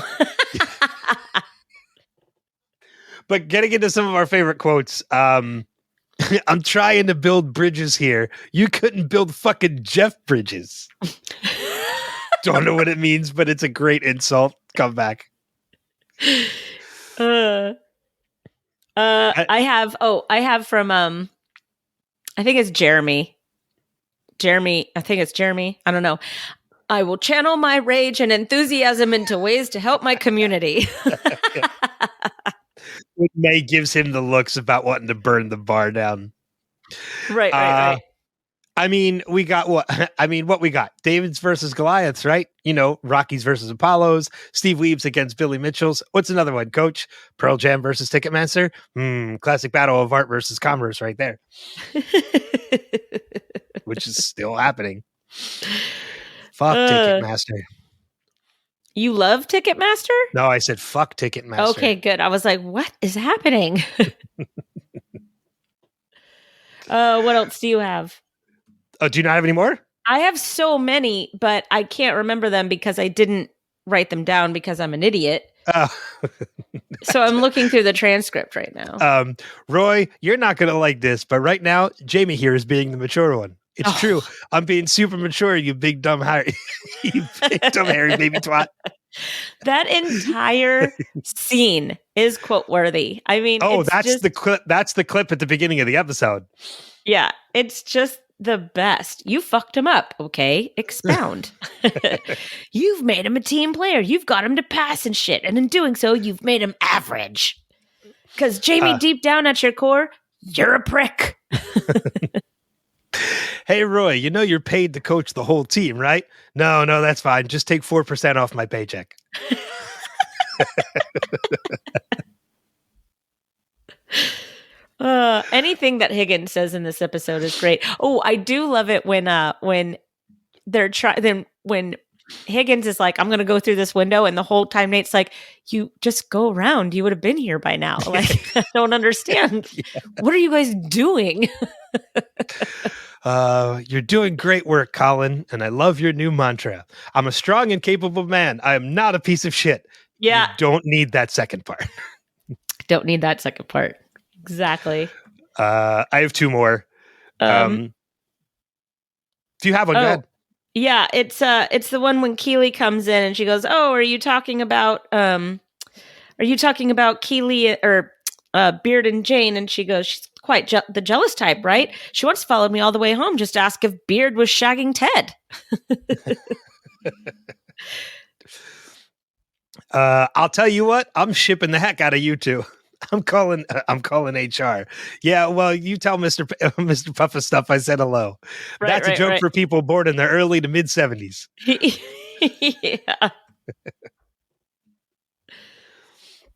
But getting into some of our favorite quotes, I'm trying to build bridges here. You couldn't build fucking Jeff Bridges. Don't know what it means, but it's a great insult. Come back. I have from I think it's Jeremy. I think it's Jeremy. I don't know. I will channel my rage and enthusiasm into ways to help my community. May gives him the looks about wanting to burn the bar down. Right. I mean, we got what? I mean, what we got? David's versus Goliaths, right? You know, Rockies versus Apollos, Steve Weaves against Billy Mitchell's. What's another one, Coach? Pearl Jam versus Ticketmaster. Classic battle of art versus commerce right there. Which is still happening. Fuck Ticketmaster. You love Ticketmaster? No, I said fuck Ticketmaster. Okay, good. I was like, what is happening? What else do you have? Oh, do you not have any more? I have so many, but I can't remember them because I didn't write them down because I'm an idiot. So I'm looking through the transcript right now. Roy, you're not going to like this, but right now, Jamie here is being the mature one. It's true. I'm being super mature, you big dumb Harry. You big dumb Harry baby twat. That entire scene is quote worthy. I mean, that's the clip. That's the clip at the beginning of the episode. Yeah, it's just the best. You fucked him up. Okay, expound. You've made him a team player. You've got him to pass and shit. And in doing so, you've made him average. Because Jamie, deep down at your core, you're a prick. Hey, Roy, you know you're paid to coach the whole team, right? No, that's fine. Just take 4% off my paycheck. Anything that Higgins says in this episode is great. Oh, I do love it when when Higgins is like, I'm going to go through this window, and the whole time Nate's like, you just go around. You would have been here by now. Like, I don't understand. Yeah. What are you guys doing? You're doing great work, Colin, and I love your new mantra. I'm a strong and capable man. I am not a piece of shit. Yeah. You don't need that second part. Don't need that second part. Exactly. I have two more. Do you have one? Go ahead. Yeah, it's the one when Keely comes in and she goes, "Oh, are you talking about Keely or Beard and Jane?" And she goes, "She's quite the jealous type, right? She once followed me all the way home just to ask if Beard was shagging Ted." I'll tell you what, I'm shipping the heck out of you two. I'm calling HR. Yeah, well, you tell Mr. Puffa stuff I said hello. Right, that's a joke for people born in the early to mid 70s. Yeah.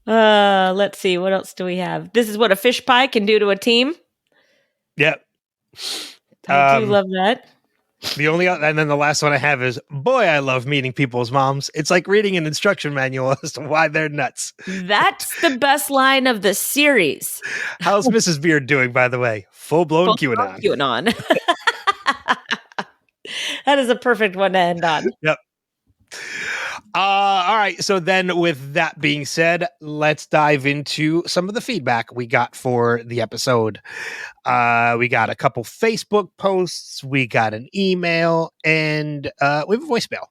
Let's see. What else do we have? This is what a fish pie can do to a team. Yep. I do love that. And then the last one I have is, boy, I love meeting people's moms. It's like reading an instruction manual as to why they're nuts. That's the best line of the series. How's Mrs. Beard doing, by the way? Full-blown QAnon. That is a perfect one to end on. Yep. All right. So then with that being said, let's dive into some of the feedback we got for the episode. We got a couple Facebook posts, we got an email, and we have a voicemail.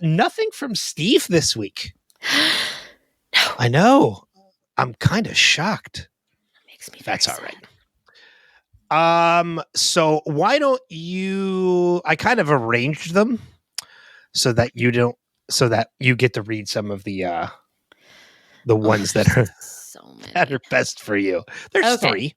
Nothing from Steve this week. No. I know. I'm kind of shocked. Makes me That's all sad. right. So why don't I kind of arranged them so that you get to read some of the ones that are so many. that are best for you. There's three.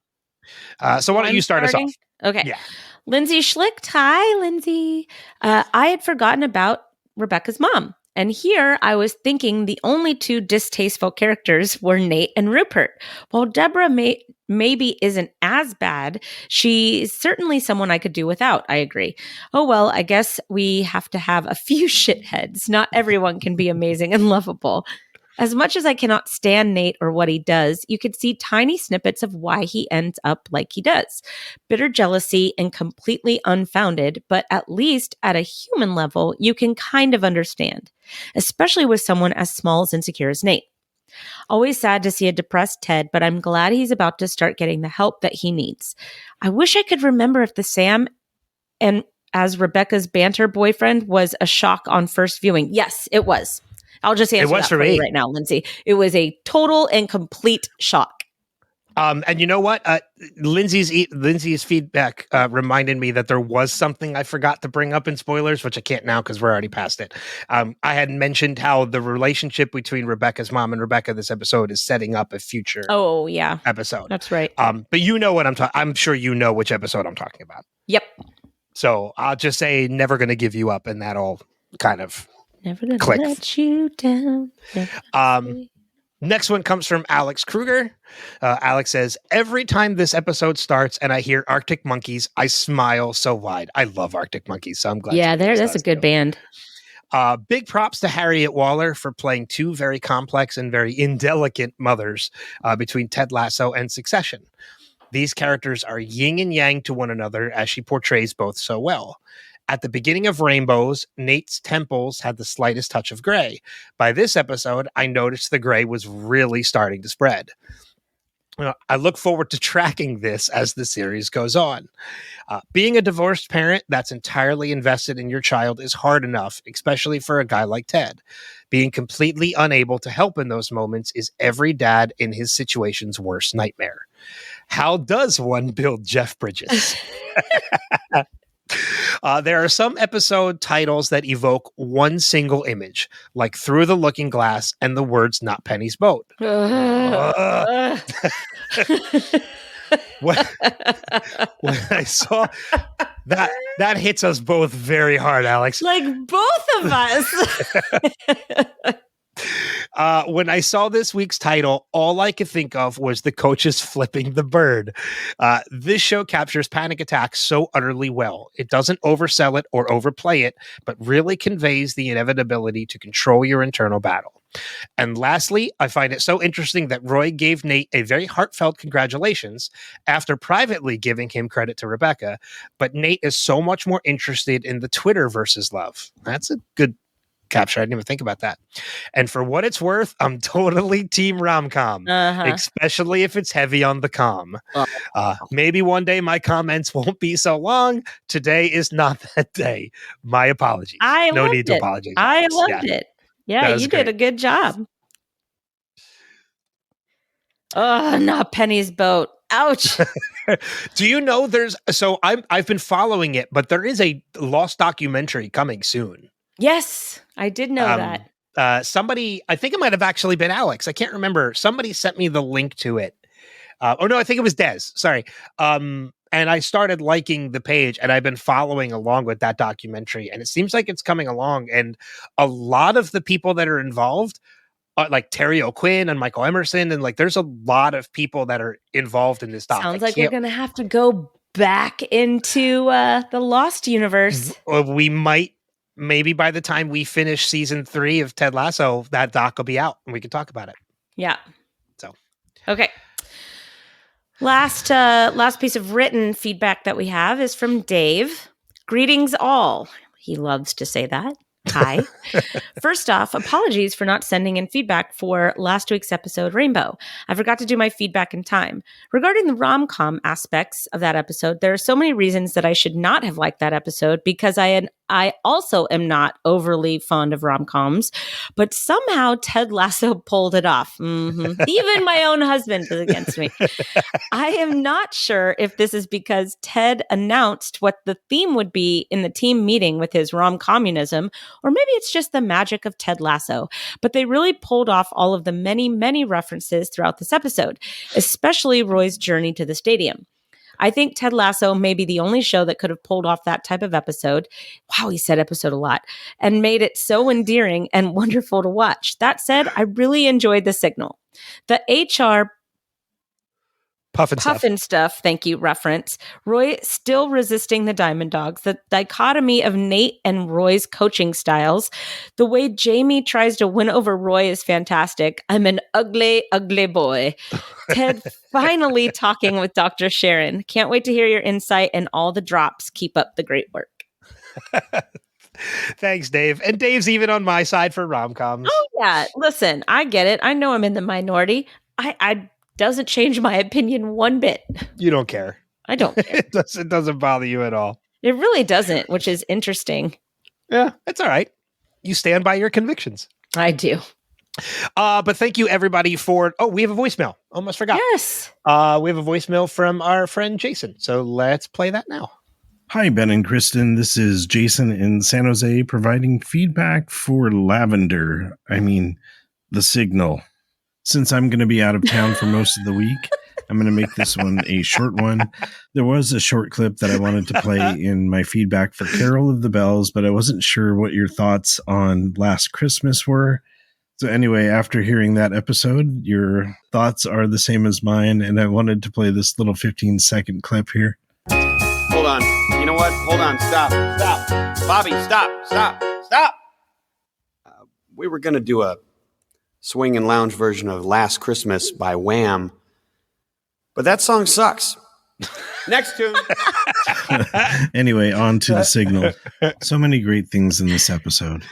So why don't you start us off? Okay. Yeah. Lindsay Schlicht. Hi, Lindsay. I had forgotten about Rebecca's mom. And here I was thinking the only two distasteful characters were Nate and Rupert. While Deborah maybe isn't as bad, she's certainly someone I could do without. I agree. Oh, well, I guess we have to have a few shitheads. Not everyone can be amazing and lovable. As much as I cannot stand Nate or what he does, you could see tiny snippets of why he ends up like he does. Bitter jealousy and completely unfounded, but at least at a human level, you can kind of understand, especially with someone as small as insecure as Nate. Always sad to see a depressed Ted, but I'm glad he's about to start getting the help that he needs. I wish I could remember if the Sam and as Rebecca's banter boyfriend was a shock on first viewing. Yes, it was. I'll just answer that for you right now, Lindsay. It was a total and complete shock. And you know what? Lindsay's feedback reminded me that there was something I forgot to bring up in spoilers, which I can't now because we're already past it. I had mentioned how the relationship between Rebecca's mom and Rebecca this episode is setting up a future episode. That's right. But you know what I'm sure you know which episode I'm talking about. Yep. So I'll just say never going to give you up, and that all kind of Never gonna click. let you down. Next one comes from Alex Kruger. Alex says, every time this episode starts and I hear Arctic Monkeys, I smile so wide. I love Arctic Monkeys, so I'm glad. Yeah, that's a good band. Big props to Harriet Waller for playing two very complex and very indelicate mothers between Ted Lasso and Succession. These characters are yin and yang to one another as she portrays both so well. At the beginning of Rainbows, Nate's temples had the slightest touch of gray. By this episode, I noticed the gray was really starting to spread. I look forward to tracking this as the series goes on. Being a divorced parent that's entirely invested in your child is hard enough, especially for a guy like Ted. Being completely unable to help in those moments is every dad in his situation's worst nightmare. How does one build Jeff Bridges? There are some episode titles that evoke one single image, like Through the Looking Glass and the words Not Penny's Boat. When I saw that hits us both very hard, Alex. Like both of us. When I saw this week's title, all I could think of was the coaches flipping the bird. This show captures panic attacks so utterly well. It doesn't oversell it or overplay it, but really conveys the inevitability to control your internal battle. And lastly, I find it so interesting that Roy gave Nate a very heartfelt congratulations after privately giving him credit to Rebecca, but Nate is so much more interested in the Twitter versus love. That's a good capture. I didn't even think about that. And for what it's worth, I'm totally team rom-com, especially if it's heavy on the com. Maybe one day my comments won't be so long. Today is not that day. My apologies. No need to apologize. I loved it. Yeah, you did a good job. Oh, Not Penny's Boat. Ouch. Do you know I've been following it, but there is a lost documentary coming soon. Yes, I did know that. Somebody, I think it might have actually been Alex. I can't remember. Somebody sent me the link to it. No, I think it was Des. Sorry. And I started liking the page, and I've been following along with that documentary, and it seems like it's coming along. And a lot of the people that are involved, like Terry O'Quinn and Michael Emerson, and like there's a lot of people that are involved in this doc. Sounds like we're going to have to go back into the Lost universe. We might. Maybe by the time we finish season 3 of Ted Lasso, that doc will be out and we can talk about it. Yeah. So, okay. Last piece of written feedback that we have is from Dave. Greetings all. He loves to say that. Hi. First off, apologies for not sending in feedback for last week's episode, Rainbow. I forgot to do my feedback in time. Regarding the rom-com aspects of that episode, there are so many reasons that I should not have liked that episode because I also am not overly fond of rom-coms, but somehow Ted Lasso pulled it off. Even my own husband was against me. I am not sure if this is because Ted announced what the theme would be in the team meeting with his rom-communism, or maybe it's just the magic of Ted Lasso, but they really pulled off all of the many, many references throughout this episode, especially Roy's journey to the stadium. I think Ted Lasso may be the only show that could have pulled off that type of episode. Wow, he said episode a lot. And made it so endearing and wonderful to watch. That said, I really enjoyed The Signal. The HR Puffin stuff, thank you, reference. Roy still resisting the Diamond Dogs. The dichotomy of Nate and Roy's coaching styles. The way Jamie tries to win over Roy is fantastic. I'm an ugly, ugly boy. Ted finally talking with Dr. Sharon. Can't wait to hear your insight and all the drops. Keep up the great work. Thanks, Dave. And Dave's even on my side for rom-coms. Oh, yeah. Listen, I get it. I know I'm in the minority. I doesn't change my opinion one bit. You don't care. I don't care. It doesn't bother you at all. It really doesn't, which is interesting. Yeah, it's all right. You stand by your convictions. I do. But thank you, everybody, for... Oh, we have a voicemail. Almost forgot. Yes. We have a voicemail from our friend Jason. So let's play that now. Hi, Ben and Kristin. This is Jason in San Jose providing feedback for The Signal. Since I'm going to be out of town for most of the week, I'm going to make this one a short one. There was a short clip that I wanted to play in my feedback for Carol of the Bells, but I wasn't sure what your thoughts on Last Christmas were. So anyway, after hearing that episode, your thoughts are the same as mine, and I wanted to play this little 15-second clip here. Hold on. You know what? Hold on. Stop. Bobby, stop. We were going to do a swing and lounge version of Last Christmas by Wham, but that song sucks. Next tune. Anyway, on to the signal. So many great things in this episode.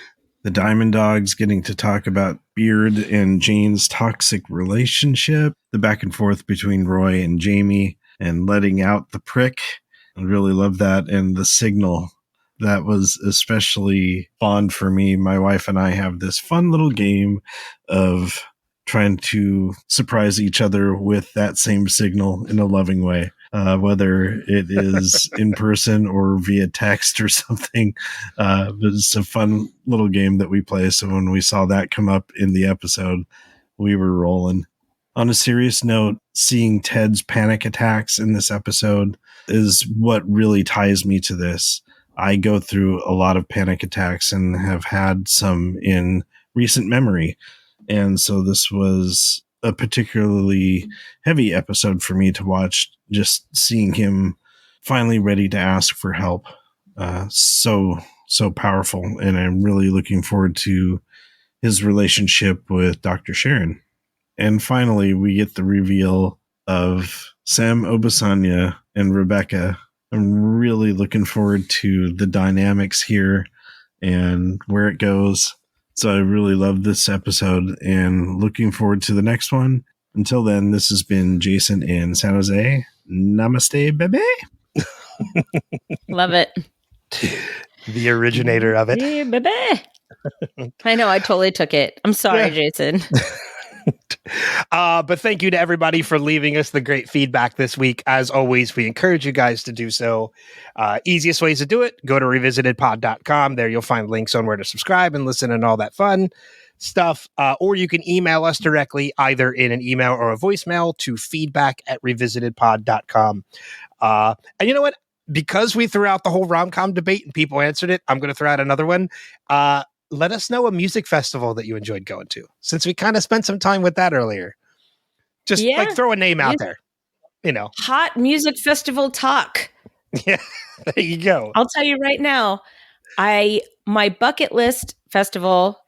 The Diamond Dogs getting to talk about Beard and Jane's toxic relationship, the back and forth between Roy and Jamie, and letting out the prick. I really love that. And the signal, that was especially fond for me. My wife and I have this fun little game of trying to surprise each other with that same signal in a loving way, whether it is in person or via text or something. It's a fun little game that we play. So when we saw that come up in the episode, we were rolling. On a serious note, seeing Ted's panic attacks in this episode is what really ties me to this. I go through a lot of panic attacks and have had some in recent memory. And so this was a particularly heavy episode for me to watch, just seeing him finally ready to ask for help. So powerful. And I'm really looking forward to his relationship with Dr. Sharon. And finally, we get the reveal of Sam Obasanya and Rebecca. I'm really looking forward to the dynamics here and where it goes. So I really love this episode and looking forward to the next one. Until then, this has been Jason in San Jose. Namaste, baby. Love it. The originator of it. Yeah, baby. I know, I totally took it. I'm sorry, Jason. But thank you to everybody for leaving us the great feedback this week. As always, we encourage you guys to do so. Easiest ways to do it, go to revisitedpod.com. There you'll find links on where to subscribe and listen and all that fun stuff. Or you can email us directly, either in an email or a voicemail, to feedback@revisitedpod.com. And you know what? Because we threw out the whole rom-com debate and people answered it, I'm going to throw out another one. Let us know a music festival that you enjoyed going to, since we kind of spent some time with that earlier. Just like throw a name out there, you know. Hot music festival talk. Yeah, there you go. I'll tell you right now, my bucket list festival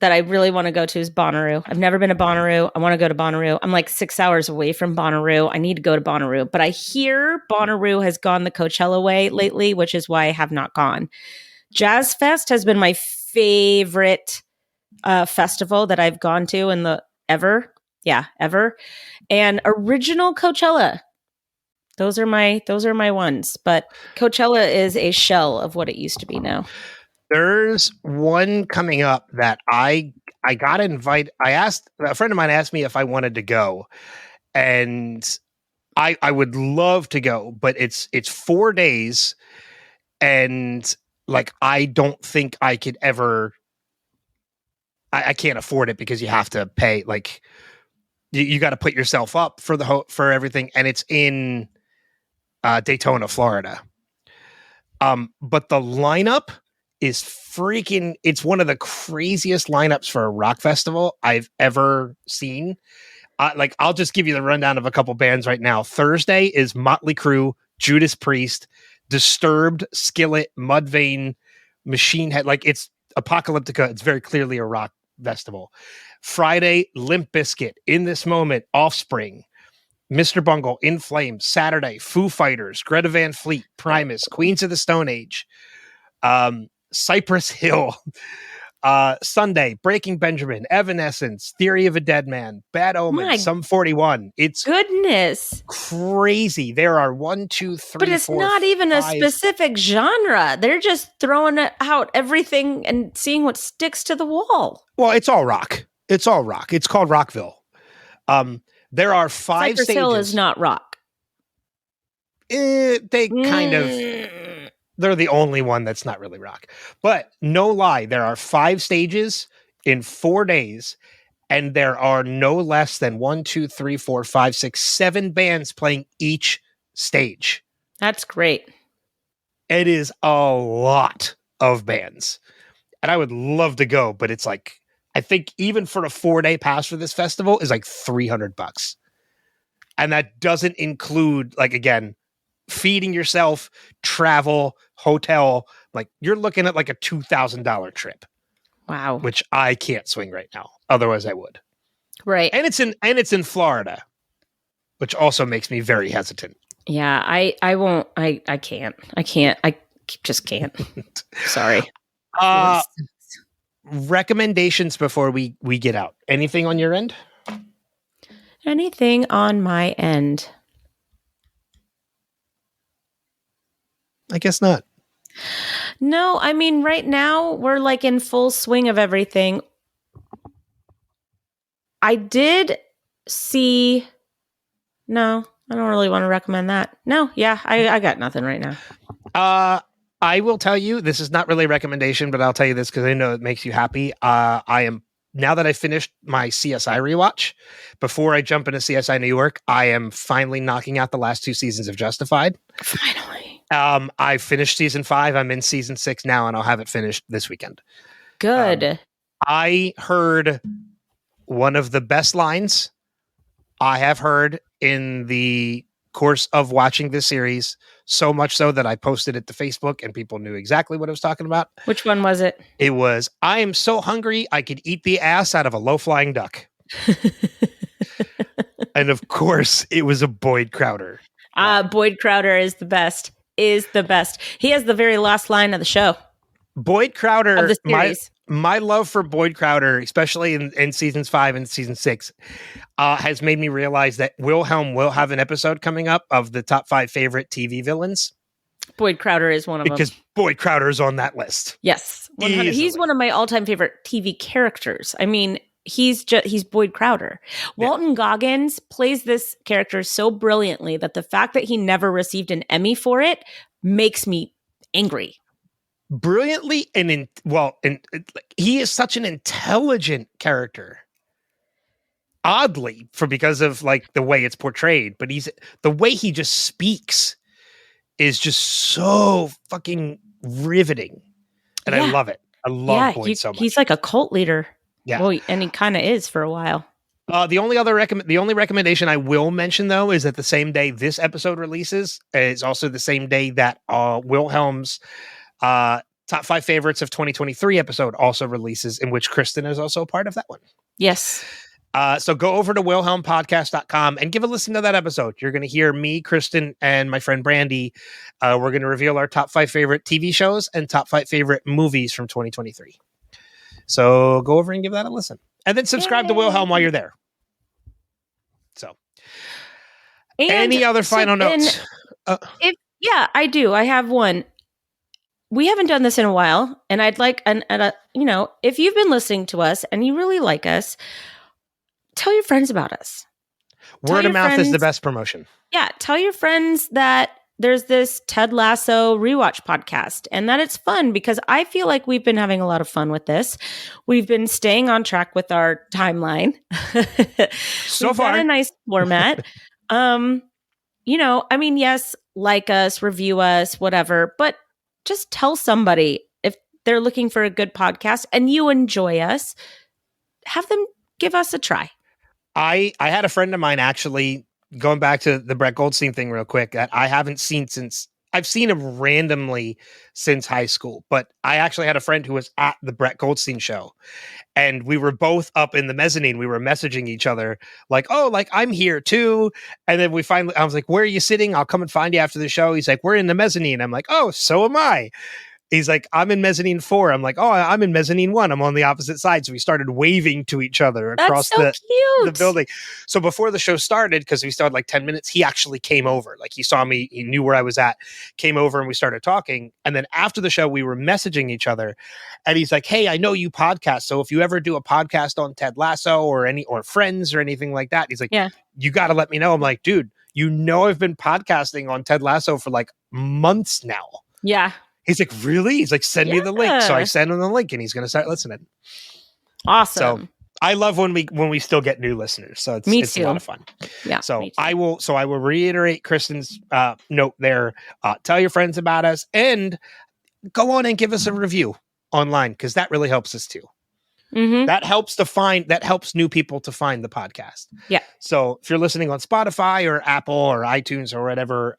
that I really want to go to is Bonnaroo. I've never been to Bonnaroo. I want to go to Bonnaroo. I'm like 6 hours away from Bonnaroo. I need to go to Bonnaroo. But I hear Bonnaroo has gone the Coachella way lately, which is why I have not gone. Jazz Fest has been my favorite festival that I've gone to in the ever. And original Coachella. Those are my ones. But Coachella is a shell of what it used to be now. There's one coming up that I got invited. A friend of mine asked me if I wanted to go, and I would love to go, but it's 4 days, and like I don't think I could ever. I can't afford it because you have to pay. Like you got to put yourself up for for everything, and it's in Daytona, Florida. But the lineup is freaking. It's one of the craziest lineups for a rock festival I've ever seen. Like I'll just give you the rundown of a couple bands right now. Thursday is Motley Crue, Judas Priest, Disturbed, Skillet, Mudvayne, Machine Head. Like it's Apocalyptica. It's very clearly a rock festival. Friday, Limp Bizkit, In This Moment, Offspring, Mr. Bungle, In Flames. Saturday, Foo Fighters, Greta Van Fleet, Primus, Queens of the Stone Age, Cypress Hill. Sunday, Breaking Benjamin, Evanescence, Theory of a Dead Man, Bad Omen, Sum 41. It's goodness crazy. There are 1, 2, 3, but it's 4, not even 5. a specific genre. They're just throwing out everything and seeing what sticks to the wall. Well, it's all rock. It's all rock. It's called Rockville. There are 5 Cypress stages. Hill is not rock. They kind of. They're the only one that's not really rock. But no lie, there are 5 stages in 4 days. And there are no less than 7 bands playing each stage. That's great. It is a lot of bands. And I would love to go, but it's like, I think even for a 4-day pass for this festival is like $300. And that doesn't include, like, again, feeding yourself, travel, hotel. Like, you're looking at like a $2,000 trip. Wow. Which I can't swing right now. Otherwise I would. Right. And it's in Florida, which also makes me very hesitant. Yeah, I won't. I can't. I just can't. Sorry. Recommendations before we get out. Anything on your end? Anything on my end? I guess not. No, I mean, right now we're like in full swing of everything. I did see. No, I don't really want to recommend that. No, yeah, I got nothing right now. I will tell you, this is not really a recommendation, but I'll tell you this because I know it makes you happy. I am, now that I finished my CSI rewatch, before I jump into CSI New York, I am finally knocking out the last 2 seasons of Justified. Finally. I finished season 5. I'm in season 6 now, and I'll have it finished this weekend. Good. I heard one of the best lines I have heard in the course of watching this series, so much so that I posted it to Facebook and people knew exactly what I was talking about. Which one was it? It was, I am so hungry I could eat the ass out of a low-flying duck. And of course, it was a Boyd Crowder. Boyd Crowder is the best. He has the very last line of the show. Boyd Crowder, of the series. My love for Boyd Crowder, especially in seasons 5 and season 6, has made me realize that Wilhelm will have an episode coming up of the top 5 favorite TV villains. Boyd Crowder is one of them. Because Boyd Crowder is on that list. Yes. 100. He's one of my all-time favorite TV characters. I mean, he's Boyd Crowder. Walton Goggins plays this character so brilliantly that the fact that he never received an Emmy for it makes me angry. Brilliantly and he is such an intelligent character. Oddly, because of like the way it's portrayed, but the way he just speaks is just so fucking riveting, and I love it. I love Boyd so much. He's like a cult leader. Yeah, well, and he kind of is for a while. The only recommendation I will mention though is that the same day this episode releases is also the same day that Wilhelm's top 5 favorites of 2023 episode also releases, in which Kristin is also a part of that one. Yes. So go over to wilhelmpodcast.com and give a listen to that episode. You're going to hear me, Kristin, and my friend Brandy. We're going to reveal our top 5 favorite TV shows and top 5 favorite movies from 2023. So go over and give that a listen. And then subscribe to Wilhelm while you're there. So And any other final notes? I do. I have one. We haven't done this in a while, and I'd like, if you've been listening to us and you really like us, tell your friends about us. Word of mouth is the best promotion. Yeah. Tell your friends that there's this Ted Lasso rewatch podcast and that it's fun, because I feel like we've been having a lot of fun with this. We've been staying on track with our timeline. So we've far. got a nice format. Yes, like us, review us, whatever, but just tell somebody if they're looking for a good podcast and you enjoy us, have them give us a try. I had a friend of mine, actually, going back to the Brett Goldstein thing real quick, that I haven't seen since, I've seen him randomly since high school, but I actually had a friend who was at the Brett Goldstein show, and we were both up in the mezzanine. We were messaging each other like, oh, like I'm here too. And then I was like, where are you sitting? I'll come and find you after the show. He's like, we're in the mezzanine. I'm like, oh, so am I. He's like, I'm in mezzanine 4. I'm like, oh, I'm in mezzanine 1. I'm on the opposite side. So we started waving to each other across the building. So before the show started, because we started like 10 minutes, he actually came over. Like, he saw me, he knew where I was at, came over, and we started talking. And then after the show, we were messaging each other. And he's like, hey, I know you podcast. So if you ever do a podcast on Ted Lasso or Friends or anything like that, he's like, yeah, you got to let me know. I'm like, dude, I've been podcasting on Ted Lasso for like months now. Yeah. He's like, really? He's like, send me the link. So I send him the link, and he's going to start listening. Awesome. So I love when we still get new listeners. So it's a lot of fun. Yeah. So I will reiterate Kristin's note there. Tell your friends about us and go on and give us a review online because that really helps us too. Mm-hmm. That helps new people to find the podcast. Yeah. So if you're listening on Spotify or Apple or iTunes or whatever,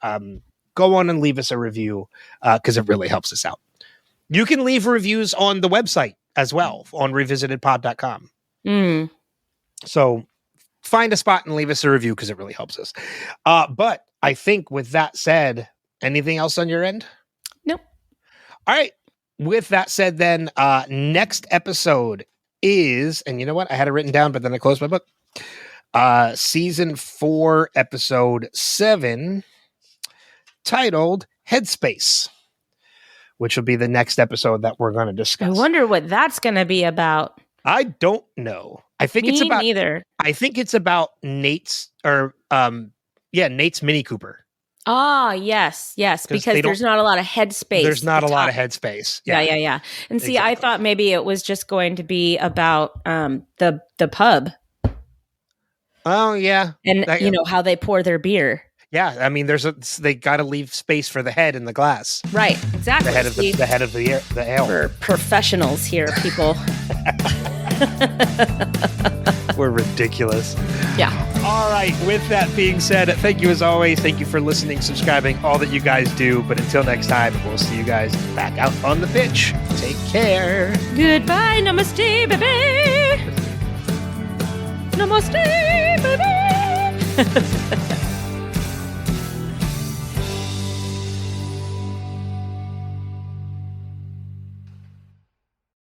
go on and leave us a review because it really helps us out. You can leave reviews on the website as well on revisitedpod.com. Mm. So find a spot and leave us a review because it really helps us. But I think with that said, anything else on your end? Nope. All right. With that said, then next episode is, and you know what? I had it written down, but then I closed my book. Season 4, episode 7, titled Headspace, which will be the next episode that we're going to discuss. I wonder what that's going to be about. I don't know. I think Me neither. I think it's about Nate's Mini Cooper. Ah, yes, because there's not a lot of headspace. There's not a lot of headspace. Yeah. And see, I thought maybe it was just going to be about the pub. Oh yeah, and how they pour their beer. Yeah, I mean, they got to leave space for the head in the glass. Right, exactly. The head of the ale. We're professionals here, people. We're ridiculous. Yeah. All right. With that being said, thank you as always. Thank you for listening, subscribing, all that you guys do. But until next time, we'll see you guys back out on the pitch. Take care. Goodbye. Namaste, baby. Namaste, baby.